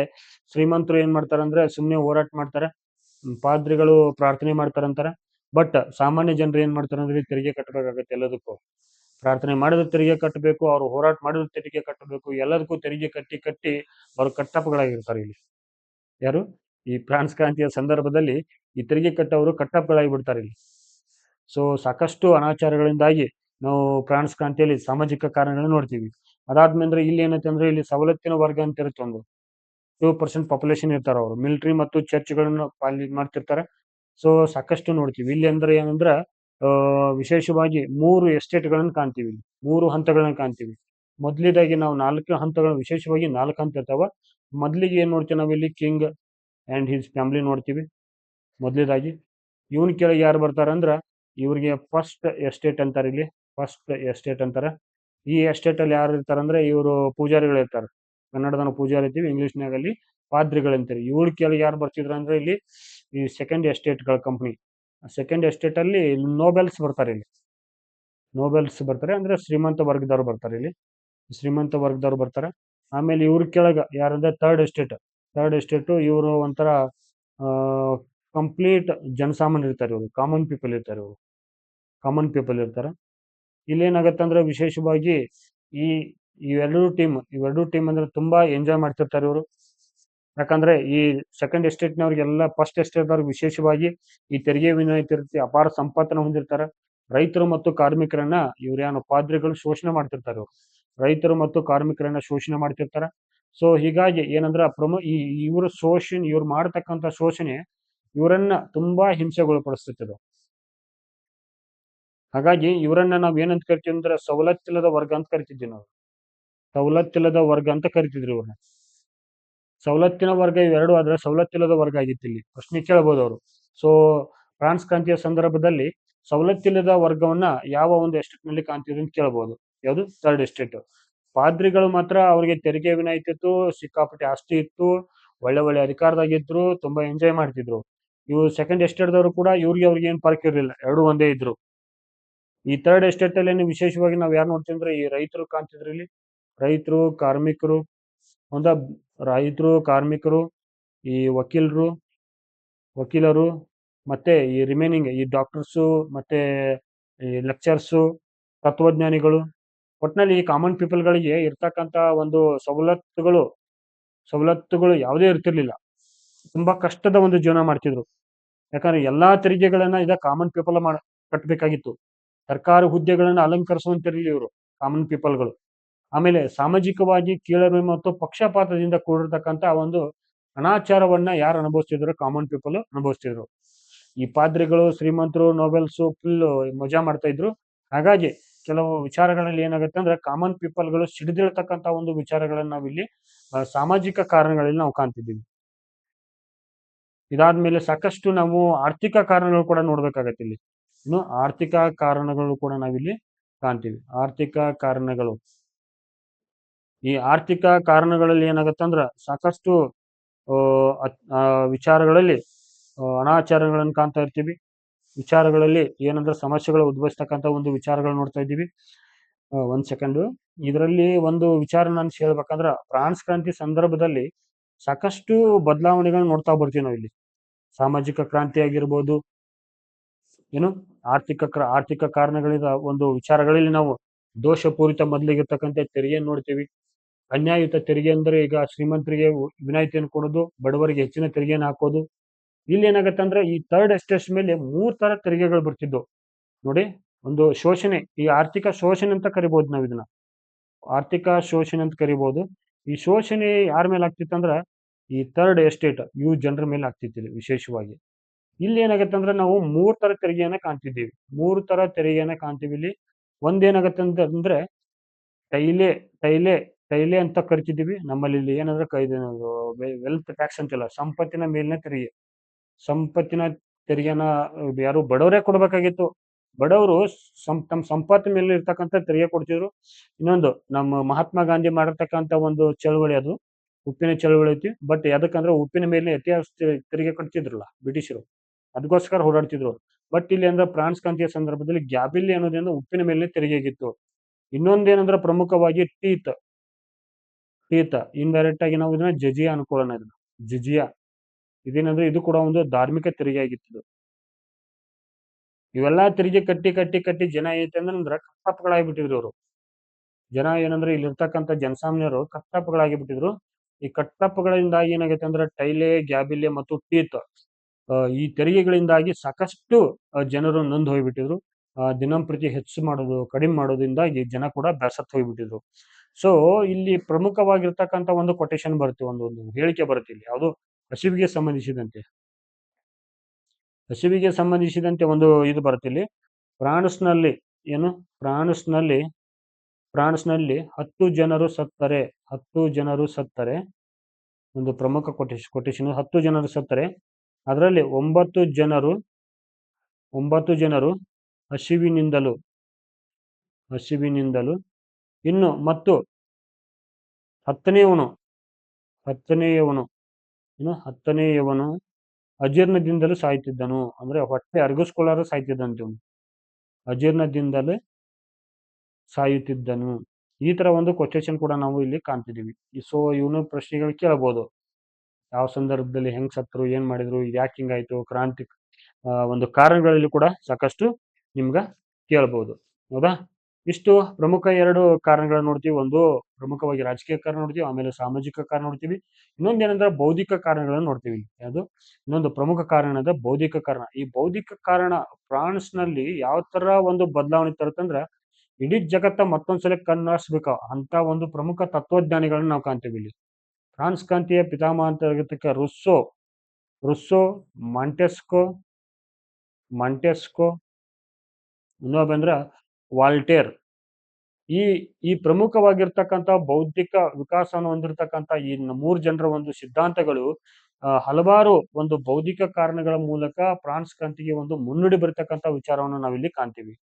ಶ್ರೀಮಂತರು ಏನ್ ಮಾಡ್ತಾರೆ ಅಂದ್ರೆ ಸುಮ್ಮನೆ ಹೋರಾಟ ಮಾಡ್ತಾರೆ. ಪಾದ್ರಿಗಳು ಪ್ರಾರ್ಥನೆ ಮಾಡ್ತಾರಂತಾರೆ. ಬಟ್ ಸಾಮಾನ್ಯ ಜನರು ಏನ್ ಮಾಡ್ತಾರೆ ಅಂದ್ರೆ ತೆರಿಗೆ ಕಟ್ಟಬೇಕಾಗತ್ತೆ ಎಲ್ಲದಕ್ಕೂ. ಪ್ರಾರ್ಥನೆ ಮಾಡಿದ್ರೆ ತೆರಿಗೆ ಕಟ್ಟಬೇಕು, ಅವ್ರು ಹೋರಾಟ ಮಾಡಿದ್ರೆ ತೆರಿಗೆ ಕಟ್ಟಬೇಕು, ಎಲ್ಲದಕ್ಕೂ ತೆರಿಗೆ ಕಟ್ಟಿ ಕಟ್ಟಿ ಅವರು ಕಟ್ಟಪ್ಪಗಳಾಗಿರ್ತಾರೆ ಇಲ್ಲಿ. ಯಾರು? ಈ ಫ್ರಾನ್ಸ್ ಕ್ರಾಂತಿಯ ಸಂದರ್ಭದಲ್ಲಿ ಈ ತೆರಿಗೆ ಕಟ್ಟವರು ಕಟ್ಟಪ್ಪಗಳಾಗಿ ಬಿಡ್ತಾರೆ ಇಲ್ಲಿ. ಸೊ ಸಾಕಷ್ಟು ಅನಾಚಾರಗಳಿಂದಾಗಿ ನಾವು ಫ್ರಾನ್ಸ್ ಕ್ರಾಂತಿಯಲ್ಲಿ ಸಾಮಾಜಿಕ ಕಾರಣಗಳನ್ನ ನೋಡ್ತೀವಿ. ಅದಾದ್ಮೇಲೆ ಇಲ್ಲಿ ಏನೈತೆ ಅಂದ್ರೆ ಇಲ್ಲಿ ಸವಲತ್ತಿನ ವರ್ಗ ಅಂತ ಇರುತ್ತೆ ಒಂದು 2% ಪಾಪ್ಯುಲೇಷನ್ ಇರ್ತಾರೆ ಅವರು. ಮಿಲಿಟರಿ ಮತ್ತು ಚರ್ಚ್‌ಗಳನ್ನು ಮಾಡ್ತಿರ್ತಾರೆ. ಸೊ ಸಾಕಷ್ಟು ನೋಡ್ತೀವಿ. ಇಲ್ಲಿ ಅಂದ್ರೆ ಏನಂದ್ರ ವಿಶೇಷವಾಗಿ 3 ಎಸ್ಟೇಟ್‌ಗಳನ್ನು ಕಾಣ್ತೀವಿ ಇಲ್ಲಿ. 3 ಹಂತಗಳನ್ನ ಕಾಣ್ತೀವಿ. ಮೊದಲನೇದಾಗಿ ನಾವು 4 ಹಂತಗಳು ವಿಶೇಷವಾಗಿ 4 ಹಂತ ಇರ್ತಾವ. ಮೊದಲಿಗೆ ಏನ್ ನೋಡ್ತೀವಿ ನಾವಿಲ್ಲಿ ಕಿಂಗ್ ಆಂಡ್ ಹಿಸ್ ಫ್ಯಾಮಿಲಿ ನೋಡ್ತೀವಿ ಮೊದಲನೇದಾಗಿ. ಇವನ್ ಕೆಳಗೆ ಯಾರು ಬರ್ತಾರಂದ್ರ ಇವ್ರಿಗೆ ಫಸ್ಟ್ ಎಸ್ಟೇಟ್ ಅಂತಾರೆ ಇಲ್ಲಿ. ಫಸ್ಟ್ ಎಸ್ಟೇಟ್ ಅಂತಾರೆ. ಈ ಎಸ್ಟೇಟ್ ಅಲ್ಲಿ ಯಾರು ಇರ್ತಾರಂದ್ರೆ ಇವರು ಪೂಜಾರಿಗಳು ಇರ್ತಾರೆ. ಕನ್ನಡದನ ಪೂಜಾರಿ ಅಂತೀವಿ, ಇಂಗ್ಲಿಷ್‌ನಾಗ ಅಲ್ಲಿ ಪಾದ್ರಿಗಳಂತೀರಿ. ಇವ್ರ ಕೆಳಗೆ ಯಾರು ಬರ್ತಿದ್ರು ಅಂದ್ರೆ ಇಲ್ಲಿ ಈ ಸೆಕೆಂಡ್ ಎಸ್ಟೇಟ್‌ಗಳ ಕಂಪನಿ. ಸೆಕೆಂಡ್ ಎಸ್ಟೇಟ್ ಅಲ್ಲಿ ನೋಬೆಲ್ಸ್ ಬರ್ತಾರೆ ಇಲ್ಲಿ. ನೋಬೆಲ್ಸ್ ಬರ್ತಾರೆ ಅಂದ್ರೆ ಶ್ರೀಮಂತ ವರ್ಗದವ್ರು ಬರ್ತಾರೆ ಇಲ್ಲಿ. ಶ್ರೀಮಂತ ವರ್ಗದವ್ರು ಬರ್ತಾರೆ. ಆಮೇಲೆ ಇವ್ರ ಕೆಳಗ ಯಾರಂದ್ರೆ ಥರ್ಡ್ ಎಸ್ಟೇಟ್. ಥರ್ಡ್ ಎಸ್ಟೇಟ್ ಇವರು ಒಂಥರ ಆ ಕಂಪ್ಲೀಟ್ ಜನಸಾಮಾನ್ಯರು ಇರ್ತಾರೆ ಇವರು. ಕಾಮನ್ ಪೀಪಲ್ ಇರ್ತಾರೆ ಇವರು. ಕಾಮನ್ ಪೀಪಲ್ ಇರ್ತಾರೆ. ಇಲ್ಲೇನಾಗತ್ತಂದ್ರೆ ವಿಶೇಷವಾಗಿ ಈ ಇವೆರಡೂ ಟೀಮ್ ಅಂದ್ರೆ ತುಂಬಾ ಎಂಜಾಯ್ ಮಾಡ್ತಿರ್ತಾರೆ ಇವರು. ಯಾಕಂದ್ರೆ ಈ ಸೆಕೆಂಡ್ ಎಸ್ಟೇಟ್‌ನವ್ರಿಗೆಲ್ಲ ಫಸ್ಟ್ ಎಸ್ಟೇಟ್‌ದವ್ರಿಗೆ ವಿಶೇಷವಾಗಿ ಈ ತೆರಿಗೆ ವಿನಾಯಿತಿ ಇರುತ್ತೆ, ಅಪಾರ ಸಂಪತ್ತನ್ನ ಹೊಂದಿರ್ತಾರೆ. ರೈತರು ಮತ್ತು ಕಾರ್ಮಿಕರನ್ನ ಇವ್ರೇನು ಪಾದ್ರಿಗಳು ಶೋಷಣೆ ಮಾಡ್ತಿರ್ತಾರೆ ಇವ್ರು. ರೈತರು ಮತ್ತು ಕಾರ್ಮಿಕರನ್ನ ಶೋಷಣೆ ಮಾಡ್ತಿರ್ತಾರೆ. ಸೊ ಹೀಗಾಗಿ ಏನಂದ್ರೆ ಇವ್ರು ಮಾಡ್ತಕ್ಕಂಥ ಶೋಷಣೆ ಇವರನ್ನ ತುಂಬಾ ಹಿಂಸೆಗೊಳಪಡಿಸುತ್ತದೆ. ಹಾಗಾಗಿ ಇವರನ್ನ ನಾವ್ ಏನಂತ ಕರಿತೀವಿ ಅಂದ್ರೆ ಸವಲತ್ತಿಲ್ಲದ ವರ್ಗ ಅಂತ ಕರಿತಿದ್ವಿ ನಾವು. ಸವಲತ್ತಿಲ್ಲದ ವರ್ಗ ಅಂತ ಕರಿತಿದ್ರು ಇವ್ರನ್ನ. ಸವಲತ್ತಿನ ವರ್ಗ ಇವೆರಡು ಆದ್ರೆ ಸವಲತ್ತಿಲ್ಲದ ವರ್ಗ ಆಗಿತ್ತು ಇಲ್ಲಿ. ಪ್ರಶ್ನೆ ಕೇಳಬಹುದು ಅವರು. ಸೊ ಫ್ರಾನ್ಸ್ ಕ್ರಾಂತಿಯ ಸಂದರ್ಭದಲ್ಲಿ ಸವಲತ್ತಿಲ್ಲದ ವರ್ಗವನ್ನ ಯಾವ ಒಂದು ಎಸ್ಟೇಟ್‌ನಲ್ಲಿ ಕಾಣ್ತಿದ್ರು ಅಂತ ಕೇಳಬಹುದು. ಯಾವುದು? Third estate. ಪಾದ್ರಿಗಳು ಮಾತ್ರ ಅವರಿಗೆ ತೆರಿಗೆ ವಿನಾಯಿತಿ ಇತ್ತು, ಸಿಕ್ಕಾಪಟ್ಟೆ ಆಸ್ತಿ ಇತ್ತು, ಒಳ್ಳೆ ಒಳ್ಳೆ ಅಧಿಕಾರದಾಗಿದ್ರು, ತುಂಬಾ ಎಂಜಾಯ್ ಮಾಡ್ತಿದ್ರು. ಇವ್ರು ಸೆಕೆಂಡ್ ಎಸ್ಟೇಟ್‌ದವರು ಕೂಡ ಅವ್ರಿಗೆ ಏನು ಫರಕ್ ಇರ್ಲಿಲ್ಲ. ಎರಡೂ ಒಂದೇ ಇದ್ರು. ಈ ಥರ್ಡ್ ಎಸ್ಟೇಟ್ ಅಲ್ಲಿ ವಿಶೇಷವಾಗಿ ನಾವ್ ಯಾರು ನೋಡ್ತೀವಿ ಅಂದ್ರೆ ಈ ರೈತರು ಕಾಣ್ತಿದ್ರು ಇಲ್ಲಿ. ರೈತರು, ಕಾರ್ಮಿಕರು ಒಂದ ರೈತರು, ಕಾರ್ಮಿಕರು, ಈ ವಕೀಲರು ಮತ್ತೆ ಈ ರಿಮೈನಿಂಗ್ ಈ ಡಾಕ್ಟರ್ಸು ಮತ್ತೆ ಈ ಲೆಕ್ಚರ್ಸು, ತತ್ವಜ್ಞಾನಿಗಳು, ಒಟ್ನಲ್ಲಿ ಈ ಕಾಮನ್ ಪೀಪಲ್‌ಗಳಿಗೆ ಇರ್ತಕ್ಕಂತ ಒಂದು ಸವಲತ್ತುಗಳು ಯಾವುದೇ ಇರ್ತಿರ್ಲಿಲ್ಲ. ತುಂಬಾ ಕಷ್ಟದ ಒಂದು ಜೀವನ ಮಾಡ್ತಿದ್ರು. ಯಾಕಂದ್ರೆ ಎಲ್ಲಾ ತೆರಿಗೆಗಳನ್ನ ಕಾಮನ್ ಪೀಪಲ್ ಕಟ್ಟಬೇಕಾಗಿತ್ತು. ಸರ್ಕಾರಿ ಹುದ್ದೆಗಳನ್ನ ಅಲಂಕರಿಸುವಂತಿರಲಿಲ್ಲ ಇವರು ಕಾಮನ್ ಪೀಪಲ್‌ಗಳು. ಆಮೇಲೆ ಸಾಮಾಜಿಕವಾಗಿ ಕೀಳರಿಮೆ ಮತ್ತು ಪಕ್ಷಪಾತದಿಂದ ಕೂಡಿರ್ತಕ್ಕಂಥ ಒಂದು ಅನಾಚಾರವನ್ನ ಯಾರು ಅನುಭವಿಸ್ತಿದ್ರು? Common people ಅನುಭವಿಸ್ತಿದ್ರು. ಈ ಪಾದ್ರಿಗಳು, ಶ್ರೀಮಂತರು, ನೋಬೆಲ್ಸು ಫುಲ್ ಮಜಾ ಮಾಡ್ತಾ ಇದ್ರು. ಹಾಗಾಗಿ ಕೆಲವು ವಿಚಾರಗಳಲ್ಲಿ ಏನಾಗುತ್ತೆ ಅಂದ್ರೆ ಕಾಮನ್ ಪೀಪಲ್‌ಗಳು ಸಿಡಿದೇಳ್ತಕ್ಕಂಥ ಒಂದು ವಿಚಾರಗಳನ್ನ ನಾವಿಲ್ಲಿ ಸಾಮಾಜಿಕ ಕಾರಣಗಳಲ್ಲಿ ನಾವು ಕಾಣ್ತಿದ್ದೀವಿ. ಇದಾದ್ಮೇಲೆ ಸಾಕಷ್ಟು ನಾವು ಆರ್ಥಿಕ ಕಾರಣಗಳು ಕೂಡ ನೋಡ್ಬೇಕಾಗತ್ತೆ ಇಲ್ಲಿ. ಇನ್ನು ಆರ್ಥಿಕ ಕಾರಣಗಳು ಕೂಡ ನಾವಿಲ್ಲಿ ಕಾಣ್ತೀವಿ. ಆರ್ಥಿಕ ಕಾರಣಗಳು. ಈ ಆರ್ಥಿಕ ಕಾರಣಗಳಲ್ಲಿ ಏನಾಗತ್ತಂದ್ರ ಸಾಕಷ್ಟು ವಿಚಾರಗಳಲ್ಲಿ ಅನಾಚಾರಗಳನ್ನು ಕಾಣ್ತಾ ಇರ್ತೀವಿ. ವಿಚಾರಗಳಲ್ಲಿ ಏನಂದ್ರೆ ಸಮಸ್ಯೆಗಳು ಉದ್ಭವಿಸ್ತಕ್ಕಂಥ ಒಂದು ವಿಚಾರಗಳು ನೋಡ್ತಾ ಇದ್ದೀವಿ. ಒಂದ್ ಸೆಕೆಂಡು. ಇದರಲ್ಲಿ ಒಂದು ವಿಚಾರ ನಾನು ಹೇಳ್ಬೇಕಂದ್ರ ಫ್ರಾನ್ಸ್ ಕ್ರಾಂತಿ ಸಂದರ್ಭದಲ್ಲಿ ಸಾಕಷ್ಟು ಬದಲಾವಣೆಗಳನ್ನ ನೋಡ್ತಾ ಬರ್ತೀವಿ ನಾವಿಲ್ಲಿ. ಸಾಮಾಜಿಕ ಕ್ರಾಂತಿ ಆಗಿರ್ಬೋದು, ಏನು ಆರ್ಥಿಕ ಕಾರಣಗಳಿಂದ ಒಂದು ವಿಚಾರಗಳಲ್ಲಿ ನಾವು ದೋಷಪೂರಿತ ಮೊದಲಿಗಿರ್ತಕ್ಕಂಥ ತೆರಿಗೆಯನ್ನು ನೋಡ್ತೀವಿ. ಅನ್ಯಾಯಯುತ ತೆರಿಗೆ ಅಂದ್ರೆ ಈಗ ಶ್ರೀಮಂತರಿಗೆ ವಿನಾಯಿತಿಯನ್ನು ಕೊಡೋದು, ಬಡವರಿಗೆ ಹೆಚ್ಚಿನ ತೆರಿಗೆಯನ್ನು ಹಾಕೋದು. ಇಲ್ಲಿ ಏನಾಗತ್ತೆ ಅಂದ್ರೆ ಈ ಥರ್ಡ್ ಎಸ್ಟೇಟ್ ಮೇಲೆ 3 ತರ ತೆರಿಗೆಗಳು ಬರ್ತಿದ್ವು. ನೋಡಿ, ಒಂದು ಶೋಷಣೆ, ಈ ಆರ್ಥಿಕ ಶೋಷಣೆ ಅಂತ ಕರಿಬಹುದು ನಾವ್ ಇದನ್ನ. ಆರ್ಥಿಕ ಶೋಷಣೆ ಅಂತ ಕರಿಬಹುದು. ಈ ಶೋಷಣೆ ಯಾರ ಮೇಲೆ ಆಗ್ತಿತ್ತಂದ್ರ ಈ ಥರ್ಡ್ ಎಸ್ಟೇಟ್ ಜನರ ಮೇಲೆ ಆಗ್ತಿತ್ತು ಇಲ್ಲಿ ವಿಶೇಷವಾಗಿ. ಇಲ್ಲಿ ಏನಾಗತ್ತೆ ಅಂದ್ರೆ ನಾವು 3 ತರ ತೆರಿಗೆಯನ್ನ ಕಾಣ್ತಿದ್ದೀವಿ. 3 ತರ ತೆರಿಗೆಯನ್ನ ಕಾಣ್ತೀವಿ ಇಲ್ಲಿ. ಒಂದೇನಾಗತ್ತೆ ಅಂದ್ರೆ ಟೈಲೆ ಟೈಲೆ ಟೈಲೆ ಅಂತ ಕರಿತಿದ್ದೀವಿ. ನಮ್ಮಲ್ಲಿ ಇಲ್ಲಿ ಏನಂದ್ರೆ ವೆಲ್ತ್ ಟ್ಯಾಕ್ಸ್ ಅಂತಿಲ್ಲ. ಸಂಪತ್ತಿನ ಮೇಲಿನ ತೆರಿಗೆ. ಸಂಪತ್ತಿನ ತೆರಿಗೆನ ಯಾರು ಬಡವರೇ ಕೊಡ್ಬೇಕಾಗಿತ್ತು. ಬಡವರು ತಮ್ಮ ಸಂಪತ್ತಿನ ಮೇಲೆ ಇರ್ತಕ್ಕಂಥ ತೆರಿಗೆ ಕೊಡ್ತಿದ್ರು. ಇನ್ನೊಂದು ನಮ್ಮ ಮಹಾತ್ಮ ಗಾಂಧಿ ಮಾಡಿರ್ತಕ್ಕಂಥ ಒಂದು ಚಳವಳಿ ಅದು. ಉಪ್ಪಿನ ಚಳವಳಿ ಐತಿ. ಬಟ್ ಯಾದಕ್ಕಂದ್ರೆ ಉಪ್ಪಿನ ಮೇಲೆ ಅತಿ ತೆರಿಗೆ ಕಟ್ತಿದ್ರಲ್ಲ ಬ್ರಿಟಿಷರು. ಅದಕ್ಕೋಸ್ಕರ ಹೋರಾಡ್ತಿದ್ರು. ಬಟ್ ಇಲ್ಲಿ ಅಂದ್ರೆ ಫ್ರಾನ್ಸ್ ಕ್ರಾಂತಿಯ ಸಂದರ್ಭದಲ್ಲಿ ಗ್ಯಾಬಿಲ್ಲಿ ಅನ್ನೋದೇನು ಉಪ್ಪಿನ ಮೇಲೆ ತೆರಿಗೆಗಿತ್ತು. ಇನ್ನೊಂದೇನಂದ್ರೆ ಪ್ರಮುಖವಾಗಿ ಟೀತ್. ಟೀತ್ ಇಂಡೈರೆಕ್ಟ್ ಆಗಿ ನಾವು ಇದನ್ನ ಜಜಿಯಾ ಅನ್ಕೊಳ್ಳೋಣ. ಇದನ್ನ ಜಿಜಿಯಾ ಇದೇನಂದ್ರೆ ಇದು ಕೂಡ ಒಂದು ಧಾರ್ಮಿಕ ತೆರಿಗೆ ಆಗಿತ್ತು. ಇವೆಲ್ಲಾ ತೆರಿಗೆ ಕಟ್ಟಿ ಕಟ್ಟಿ ಕಟ್ಟಿ ಜನ ಐತೆ ಅಂದ್ರೆ ಕಪ್ಪಗಳಾಗ್ಬಿಟ್ಟಿದ್ರು ಅವರು. ಜನ ಏನಂದ್ರೆ ಇಲ್ಲಿರ್ತಕ್ಕಂಥ ಜನಸಾಮಾನ್ಯರು ಕಟ್ಟಪ್ಪಗಳಾಗಿ ಬಿಟ್ಟಿದ್ರು. ಈ ಕಟ್ಟಪ್ಪಗಳಿಂದಾಗಿ ಏನಾಗೈತೆ ಅಂದ್ರೆ ಟೈಲೆ ಗ್ಯಾಬಿಲೆ ಮತ್ತು ಟೀತ್ ಈ ತೆರಿಗೆಗಳಿಂದಾಗಿ ಸಾಕಷ್ಟು ಜನರು ನೊಂದು ಹೋಗ್ಬಿಟ್ಟಿದ್ರು. ದಿನಂಪ್ರತಿ ಹೆಚ್ಚು ಮಾಡೋದು ಕಡಿಮೆ ಮಾಡೋದ್ರಿಂದಾಗಿ ಜನ ಕೂಡ ಬೇಸತ್ತು ಹೋಗ್ಬಿಟ್ಟಿದ್ರು. ಸೊ ಇಲ್ಲಿ ಪ್ರಮುಖವಾಗಿರ್ತಕ್ಕಂಥ ಒಂದು ಕೊಟೇಶನ್ ಬರುತ್ತೆ, ಒಂದು ಹೇಳಿಕೆ ಬರುತ್ತೆ ಇಲ್ಲಿ. ಯಾವುದು ಹಸಿವಿಗೆ ಸಂಬಂಧಿಸಿದಂತೆ. ಹಸಿವಿಗೆ ಸಂಬಂಧಿಸಿದಂತೆ ಒಂದು ಇದು ಬರುತ್ತೆ ಇಲ್ಲಿ. ಫ್ರಾನ್ಸ್ನಲ್ಲಿ ಏನು ಫ್ರಾನ್ಸ್ನಲ್ಲಿ ಫ್ರಾನ್ಸ್ನಲ್ಲಿ 10 ಜನರು ಸತ್ತರೆ 10 ಜನರು ಸತ್ತರೆ ಒಂದು ಪ್ರಮುಖ ಕೊಟೇಶನ್ 10 ಜನರು ಸತ್ತರೆ ಅದರಲ್ಲಿ 9 ಜನರು ಹಸಿವಿನಿಂದಲೂ ಇನ್ನು ಮತ್ತು ಹತ್ತನೆಯವನು ಅಜೀರ್ಣದಿಂದಲೂ ಸಾಯುತ್ತಿದ್ದನು. ಅಂದ್ರೆ ಹೊಟ್ಟೆ ಅರಗಿಸ್ಕೊಳ್ಳಾರು ಸಾಯ್ತಿದ್ದಂತೆ ಇವನು, ಅಜೀರ್ಣದಿಂದಲೇ ಸಾಯುತ್ತಿದ್ದನು. ಈ ತರ ಒಂದು ಕೊಟೇಶನ್ ಕೂಡ ನಾವು ಇಲ್ಲಿ ಕಾಣ್ತಿದೀವಿ. ಸೊ ಇವನು ಪ್ರಶ್ನೆಗಳು ಕೇಳಬಹುದು. ಯಾವ ಸಂದರ್ಭದಲ್ಲಿ ಹೆಂಗ್ ಸತ್ರು, ಏನ್ ಮಾಡಿದ್ರು, ಯಾಕೆ ಹಿಂಗಾಯ್ತು, ಕ್ರಾಂತಿ ಒಂದು ಕಾರಣಗಳಲ್ಲಿ ಕೂಡ ಸಾಕಷ್ಟು ನಿಮ್ಗ ಕೇಳಬಹುದು. ಹೌದಾ? ಇಷ್ಟು ಪ್ರಮುಖ 2 ಕಾರಣಗಳನ್ನ ನೋಡ್ತೀವಿ. ಒಂದು ಪ್ರಮುಖವಾಗಿ ರಾಜಕೀಯ ಕಾರಣ ನೋಡ್ತೀವಿ, ಆಮೇಲೆ ಸಾಮಾಜಿಕ ಕಾರಣ ನೋಡ್ತೀವಿ. ಇನ್ನೊಂದೇನಂದ್ರೆ ಬೌದ್ಧಿಕ ಕಾರಣಗಳನ್ನ ನೋಡ್ತೀವಿ. ಯಾವುದು ಇನ್ನೊಂದು ಪ್ರಮುಖ ಕಾರಣ ಅಂದ್ರೆ ಬೌದ್ಧಿಕ ಕಾರಣ. ಈ ಬೌದ್ಧಿಕ ಕಾರಣ ಫ್ರಾನ್ಸ್ನಲ್ಲಿ ಯಾವ ತರ ಒಂದು ಬದಲಾವಣೆ ತರುತ್ತಂದ್ರ ಇಡೀ ಜಗತ್ತ ಮತ್ತೊಂದ್ಸಲ ಕಣ್ಣಾರ್ಸ್ಬೇಕು ಅಂತ ಒಂದು ಪ್ರಮುಖ ತತ್ವಜ್ಞಾನಿಗಳನ್ನ ನಾವು ಕಾಣ್ತೀವಿ ಇಲ್ಲಿ. ಫ್ರಾನ್ಸ್ ಕ್ರಾಂತಿಯ ಪಿತಾಮಹ ಅಂತ ಆಗಿರ್ತಕ್ಕ ರುಸ್ಸೋ, ಮಾಂಟೆಸ್ಕೋ ಇನ್ನೊಬ್ಬಂದ್ರ ವಾಲ್ಟೇರ್. ಈ ಈ ಪ್ರಮುಖವಾಗಿರ್ತಕ್ಕಂಥ ಬೌದ್ಧಿಕ ವಿಕಾಸವನ್ನು ಹೊಂದಿರತಕ್ಕಂಥ ಈ 3 ಜನರ ಒಂದು ಸಿದ್ಧಾಂತಗಳು ಹಲವಾರು ಒಂದು ಬೌದ್ಧಿಕ ಕಾರಣಗಳ ಮೂಲಕ ಫ್ರಾನ್ಸ್ ಕ್ರಾಂತಿಗೆ ಒಂದು ಮುನ್ನುಡಿ ಬರತಕ್ಕಂಥ ವಿಚಾರವನ್ನು ನಾವಿಲ್ಲಿ ಕಾಣ್ತೀವಿ.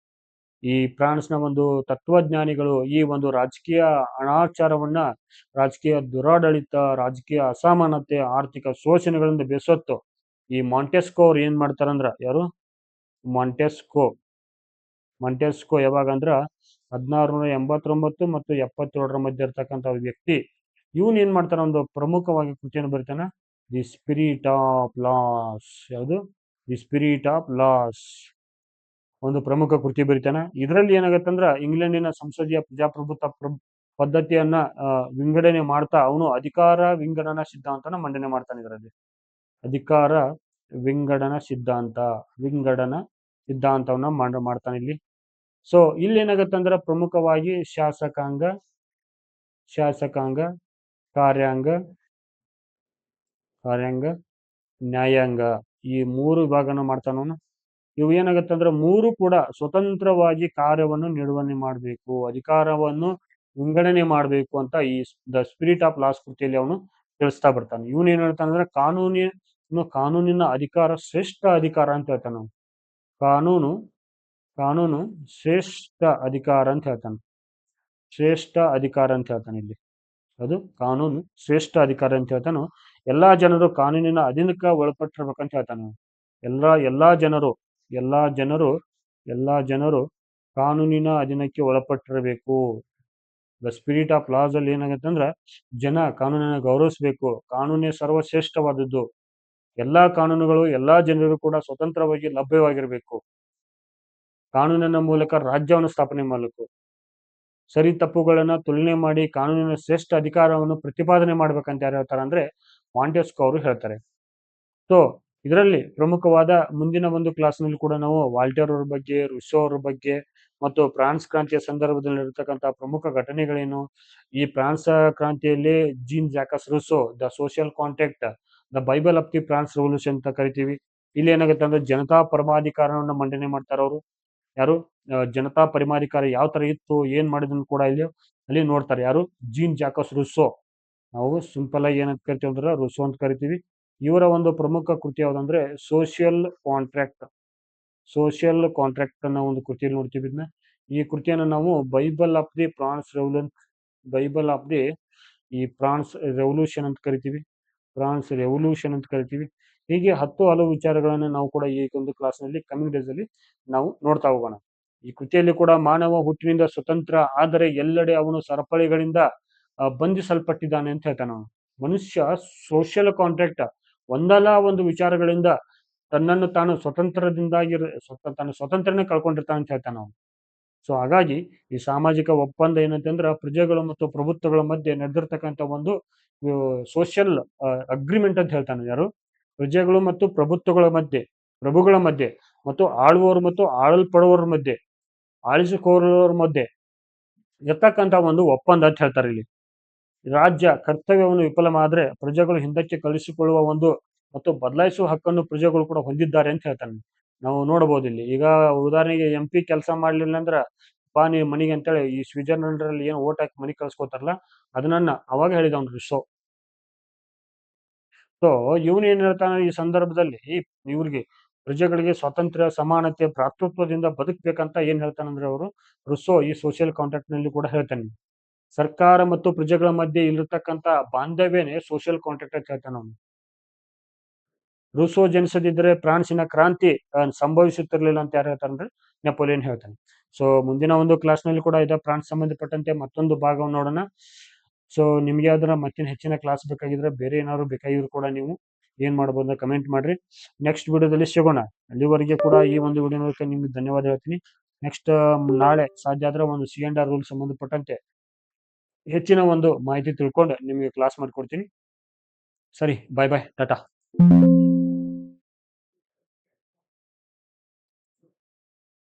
ಈ ಫ್ರಾನ್ಸ್ನ ಒಂದು ತತ್ವಜ್ಞಾನಿಗಳು ಈ ಒಂದು ರಾಜಕೀಯ ಅನಾಚಾರವನ್ನ, ರಾಜಕೀಯ ದುರಾಡಳಿತ, ರಾಜಕೀಯ ಅಸಮಾನತೆ, ಆರ್ಥಿಕ ಶೋಷಣೆಗಳಿಂದ ಬೆಸತ್ತು ಈ ಮಾಂಟೆಸ್ಕೋ ಅವ್ರು ಏನ್ ಮಾಡ್ತಾರಂದ್ರ, ಯಾರು ಮಾಂಟೆಸ್ಕೋ ಯಾವಾಗಂದ್ರ 1689 ಮತ್ತು 77 ಮಧ್ಯೆ ಇರ್ತಕ್ಕಂಥ ವ್ಯಕ್ತಿ. ಇವನ್ ಏನ್ ಮಾಡ್ತಾನ, ಒಂದು ಪ್ರಮುಖವಾಗಿ ಕೃತಿಯನ್ನು ಬರೀತಾನ, ದಿ ಸ್ಪಿರಿಟ್ ಆಫ್ ಲಾಸ್. ಯಾವುದು ದಿ ಸ್ಪಿರಿಟ್ ಆಫ್ ಲಾಸ್ ಒಂದು ಪ್ರಮುಖ ಕೃತಿ ಬರೀತಾನ. ಇದರಲ್ಲಿ ಏನಾಗತ್ತಂದ್ರ ಇಂಗ್ಲೆಂಡಿನ ಸಂಸದೀಯ ಪ್ರಜಾಪ್ರಭುತ್ವ ಪದ್ಧತಿಯನ್ನ ವಿಂಗಡಣೆ ಮಾಡ್ತಾ ಅವನು ಅಧಿಕಾರ ವಿಂಗಡಣಾ ಸಿದ್ಧಾಂತನ ಮಂಡನೆ ಮಾಡ್ತಾನೆ. ಇದರಲ್ಲಿ ಅಧಿಕಾರ ವಿಂಗಡಣಾ ಸಿದ್ಧಾಂತವನ್ನ ಮಾಡ್ತಾನೆ ಇಲ್ಲಿ. ಸೊ ಇಲ್ಲಿ ಏನಾಗತ್ತಂದ್ರ ಪ್ರಮುಖವಾಗಿ ಶಾಸಕಾಂಗ, ಕಾರ್ಯಾಂಗ, ನ್ಯಾಯಾಂಗ ಈ 3 ವಿಭಾಗನ ಮಾಡ್ತಾನವನು. ಇವು ಏನಾಗತ್ತಂದ್ರೆ 3 ಕೂಡ ಸ್ವತಂತ್ರವಾಗಿ ಕಾರ್ಯವನ್ನು ನಿರ್ವಹಣೆ ಮಾಡಬೇಕು, ಅಧಿಕಾರವನ್ನು ವಿಂಗಡಣೆ ಮಾಡಬೇಕು ಅಂತ ಈ ದ ಸ್ಪಿರಿಟ್ ಆಫ್ ಲಾಸ್ ಕೃತಿಯಲ್ಲಿ ಅವನು ತಿಳಿಸ್ತಾ ಬರ್ತಾನೆ. ಇವನು ಏನ್ ಹೇಳ್ತಾನೆ ಅಂದ್ರೆ ಕಾನೂನಿನ ಅಧಿಕಾರ ಶ್ರೇಷ್ಠ ಅಧಿಕಾರ ಅಂತ ಹೇಳ್ತಾನೆ. ಕಾನೂನು ಶ್ರೇಷ್ಠ ಅಧಿಕಾರ ಅಂತ ಹೇಳ್ತಾನೆ. ಇಲ್ಲಿ ಅದು ಕಾನೂನು ಶ್ರೇಷ್ಠ ಅಧಿಕಾರ ಅಂತ ಹೇಳ್ತಾನು. ಎಲ್ಲಾ ಜನರು ಕಾನೂನಿನ ಅಧೀನಕ್ಕೆ ಒಳಪಟ್ಟಿರ್ಬೇಕಂತ ಹೇಳ್ತಾನೆ. ಎಲ್ಲಾ ಜನರು ಕಾನೂನಿನ ಅಧೀನಕ್ಕೆ ಒಳಪಟ್ಟಿರಬೇಕು. ದ ಸ್ಪಿರಿಟ್ ಆಫ್ ಲಾಸ್ ಅಲ್ಲಿ ಏನಾಗುತ್ತೆ ಅಂದ್ರೆ ಜನ ಕಾನೂನನ್ನ ಗೌರವಿಸಬೇಕು. ಕಾನೂನೇ ಸರ್ವಶ್ರೇಷ್ಠವಾದದ್ದು. ಎಲ್ಲಾ ಕಾನೂನುಗಳು ಎಲ್ಲಾ ಜನರಿಗೂ ಕೂಡ ಸ್ವತಂತ್ರವಾಗಿ ಲಭ್ಯವಾಗಿರಬೇಕು. ಕಾನೂನಿನ ಮೂಲಕ ರಾಜ್ಯವನ್ನು ಸ್ಥಾಪನೆ ಮಾಡಬೇಕು. ಸರಿ ತಪ್ಪುಗಳನ್ನ ತುಲನೆ ಮಾಡಿ ಕಾನೂನಿನ ಶ್ರೇಷ್ಠ ಅಧಿಕಾರವನ್ನು ಪ್ರತಿಪಾದನೆ ಮಾಡ್ಬೇಕಂತ ಯಾರು ಹೇಳ್ತಾರೆ ಅಂದ್ರೆ ಮಾಂಟೆಸ್ಕೋ ಅವರು ಹೇಳ್ತಾರೆ. ಸೊ ಇದರಲ್ಲಿ ಪ್ರಮುಖವಾದ ಮುಂದಿನ ಒಂದು ಕ್ಲಾಸ್ನಲ್ಲಿ ಕೂಡ ನಾವು ವಾಲ್ಟೇರ್ ಅವ್ರ ಬಗ್ಗೆ, ರುಸ್ಸೋ ಅವ್ರ ಬಗ್ಗೆ ಮತ್ತು ಫ್ರಾನ್ಸ್ ಕ್ರಾಂತಿಯ ಸಂದರ್ಭದಲ್ಲಿ ಇರತಕ್ಕಂಥ ಪ್ರಮುಖ ಘಟನೆಗಳೇನು, ಈ ಫ್ರಾನ್ಸ್ ಕ್ರಾಂತಿಯಲ್ಲಿ Jean Jacques Rousseau the social contract, the Bible of the France revolution ಅಂತ ಕರಿತೀವಿ. ಇಲ್ಲಿ ಏನಾಗುತ್ತೆ ಅಂದ್ರೆ ಜನತಾ ಪರಮಾಧಿಕಾರವನ್ನು ಮಂಡನೆ ಮಾಡ್ತಾರ ಅವರು. ಯಾರು ಜನತಾ ಪರಮಾಧಿಕಾರ ಯಾವ ತರ ಇತ್ತು, ಏನ್ ಮಾಡಿದ್ರು ಕೂಡ ಅಲ್ಲಿ ನೋಡ್ತಾರೆ. ಯಾರು ಜೀನ್ ಜಾಕಸ್ ರುಸ್ಸೋ. ನಾವು ಸಿಂಪಲ್ ಆಗಿ ಏನಂತ ಕರಿತೀವಿ ಅಂದ್ರೆ ರುಸ್ಸೋ ಅಂತ ಕರಿತೀವಿ. ಇವರ ಒಂದು ಪ್ರಮುಖ ಕೃತಿ ಯಾವ್ದಂದ್ರೆ ಸೋಷಿಯಲ್ ಕಾಂಟ್ರಾಕ್ಟ್ ಅನ್ನೋ ಒಂದು ಕೃತಿಯಲ್ಲಿ ನೋಡ್ತೀವಿ. ಇದನ್ನ ಈ ಕೃತಿಯನ್ನು ನಾವು Bible of the France revolution ಅಂತ ಕರಿತೀವಿ. ಹೀಗೆ 10 ಹಲವು ವಿಚಾರಗಳನ್ನು ನಾವು ಕೂಡ ಈ ಒಂದು ಕ್ಲಾಸ್ನಲ್ಲಿ ಕಮಿಂಗ್ ಡೇಸ್ ಅಲ್ಲಿ ನಾವು ನೋಡ್ತಾ ಹೋಗೋಣ. ಈ ಕೃತಿಯಲ್ಲಿ ಕೂಡ ಮಾನವ ಹುಟ್ಟಿನಿಂದ ಸ್ವತಂತ್ರ, ಆದರೆ ಎಲ್ಲೆಡೆ ಅವನು ಸರಪಳಿಗಳಿಂದ ಬಂಧಿಸಲ್ಪಟ್ಟಿದ್ದಾನೆ ಅಂತ ಹೇಳ್ತಾನೆ ಅವನು. ಮನುಷ್ಯ ಸೋಷಿಯಲ್ ಕಾಂಟ್ರಾಕ್ಟ್ ಒಂದಲ್ಲ ಒಂದು ವಿಚಾರಗಳಿಂದ ತನ್ನನ್ನು ತಾನು ತನ್ನ ಸ್ವತಂತ್ರನೇ ಕಳ್ಕೊಂಡಿರ್ತಾನೆ ಅಂತ ಹೇಳ್ತಾನೆ ಅವನು. ಸೊ ಹಾಗಾಗಿ ಈ ಸಾಮಾಜಿಕ ಒಪ್ಪಂದ ಏನಂತಂದ್ರೆ ಪ್ರಜೆಗಳು ಮತ್ತು ಪ್ರಭುತ್ವಗಳ ಮಧ್ಯೆ ನಡೆದಿರ್ತಕ್ಕಂಥ ಒಂದು ಸೋಷಿಯಲ್ ಅಗ್ರಿಮೆಂಟ್ ಅಂತ ಹೇಳ್ತಾನೆ. ಯಾರು? ಪ್ರಜೆಗಳು ಮತ್ತು ಪ್ರಭುಗಳ ಮಧ್ಯೆ ಮತ್ತು ಆಳುವವರು ಮತ್ತು ಆಳಲ್ಪಡುವವರ ಮಧ್ಯೆ, ಆಳಿಸಿಕೊಳ್ಳುವವರ ಮಧ್ಯೆ ಇರ್ತಕ್ಕಂಥ ಒಂದು ಒಪ್ಪಂದ ಅಂತ ಹೇಳ್ತಾರೆ ಇಲ್ಲಿ. ರಾಜ್ಯ ಕರ್ತವ್ಯವನ್ನು ವಿಫಲವಾದ್ರೆ ಪ್ರಜೆಗಳು ಹಿಂದಕ್ಕೆ ಕಳಿಸಿಕೊಳ್ಳುವ ಒಂದು ಮತ್ತು ಬದಲಾಯಿಸುವ ಹಕ್ಕನ್ನು ಪ್ರಜೆಗಳು ಕೂಡ ಹೊಂದಿದ್ದಾರೆ ಅಂತ ಹೇಳ್ತಾನೆ. ನಾವು ನೋಡಬಹುದು ಇಲ್ಲಿ. ಈಗ ಉದಾಹರಣೆಗೆ MP ಕೆಲಸ ಮಾಡ್ಲಿಲ್ಲ ಅಂದ್ರ ಬಾ ನೀ ಮನಿಗೆ ಅಂತೇಳಿ ಈ ಸ್ವಿಟ್ಜರ್ಲೆಂಡ್ ಅಲ್ಲಿ ಏನು ಓಟ್ ಹಾಕಿ ಮನಿ ಕಳ್ಸ್ಕೊತಾರಲ್ಲ, ಅದನ್ನ ಅವಾಗ ಹೇಳಿದವನು ರುಸೋ. ಸೊ ಇವನು ಏನ್ ಹೇಳ್ತಾನೆ ಈ ಸಂದರ್ಭದಲ್ಲಿ, ಇವ್ರಿಗೆ ಪ್ರಜೆಗಳಿಗೆ ಸ್ವಾತಂತ್ರ್ಯ, ಸಮಾನತೆ, ಭ್ರಾತೃತ್ವದಿಂದ ಬದುಕಬೇಕಂತ ಏನ್ ಹೇಳ್ತಾನಂದ್ರೆ ಅವರು ರುಸೋ ಈ ಸೋಷಿಯಲ್ ಕಾಂಟ್ರಾಕ್ಟ್ ನಲ್ಲಿ ಕೂಡ ಹೇಳ್ತಾನೆ. ಸರ್ಕಾರ ಮತ್ತು ಪ್ರಜೆಗಳ ಮಧ್ಯೆ ಇಲ್ಲಿರ್ತಕ್ಕಂಥ ಬಾಂಧವ್ಯನೇ ಸೋಷಿಯಲ್ ಕಾಂಟ್ರಾಕ್ಟ್ ಅಂತ ಹೇಳ್ತಾನೆ ಅವನು. ರೂಸೋ ಜನಿಸದಿದ್ದರೆ ಫ್ರಾನ್ಸಿನ ಕ್ರಾಂತಿ ಸಂಭವಿಸುತ್ತಿರಲಿಲ್ಲ ಅಂತ ಯಾರು ಹೇಳ್ತಾರಂದ್ರೆ ನೆಪೋಲಿಯನ್ ಹೇಳ್ತಾನೆ. ಸೊ ಮುಂದಿನ ಒಂದು ಕ್ಲಾಸ್ ನಲ್ಲಿ ಕೂಡ ಇದೆ ಫ್ರಾನ್ಸ್ ಸಂಬಂಧಪಟ್ಟಂತೆ ಮತ್ತೊಂದು ಭಾಗವನ್ನು ನೋಡೋಣ. ಸೊ ನಿಮ್ಗೆ ಯಾವ್ದಾರ ಮತ್ತಿನ ಹೆಚ್ಚಿನ ಕ್ಲಾಸ್ ಬೇಕಾಗಿದ್ರೆ, ಬೇರೆ ಏನಾದ್ರು ಬೇಕಾಗಿದ್ರು ಕೂಡ ನೀವು ಏನ್ ಮಾಡ್ಬೋದು ಕಮೆಂಟ್ ಮಾಡ್ರಿ. ನೆಕ್ಸ್ಟ್ ವಿಡಿಯೋದಲ್ಲಿ ಸಿಗೋಣ. ಅಲ್ಲಿವರೆಗೆ ಕೂಡ ಈ ಒಂದು ವಿಡಿಯೋ ನೋಡಕ್ಕೆ ನಿಮ್ಗೆ ಧನ್ಯವಾದ ಹೇಳ್ತೀನಿ. ನೆಕ್ಸ್ಟ್ ನಾಳೆ ಸಾಧ್ಯ ಆದ್ರೆ ಒಂದು C&R ರೂಲ್ ಸಂಬಂಧಪಟ್ಟಂತೆ ಹೆಚ್ಚಿನ ಒಂದು ಮಾಹಿತಿ ತಿಳ್ಕೊಂಡು ನಿಮಗೆ ಕ್ಲಾಸ್ ಮಾಡ್ಕೊಡ್ತೀನಿ. ಸರಿ, ಬಾಯ್ ಬಾಯ್, ಟಾಟಾ.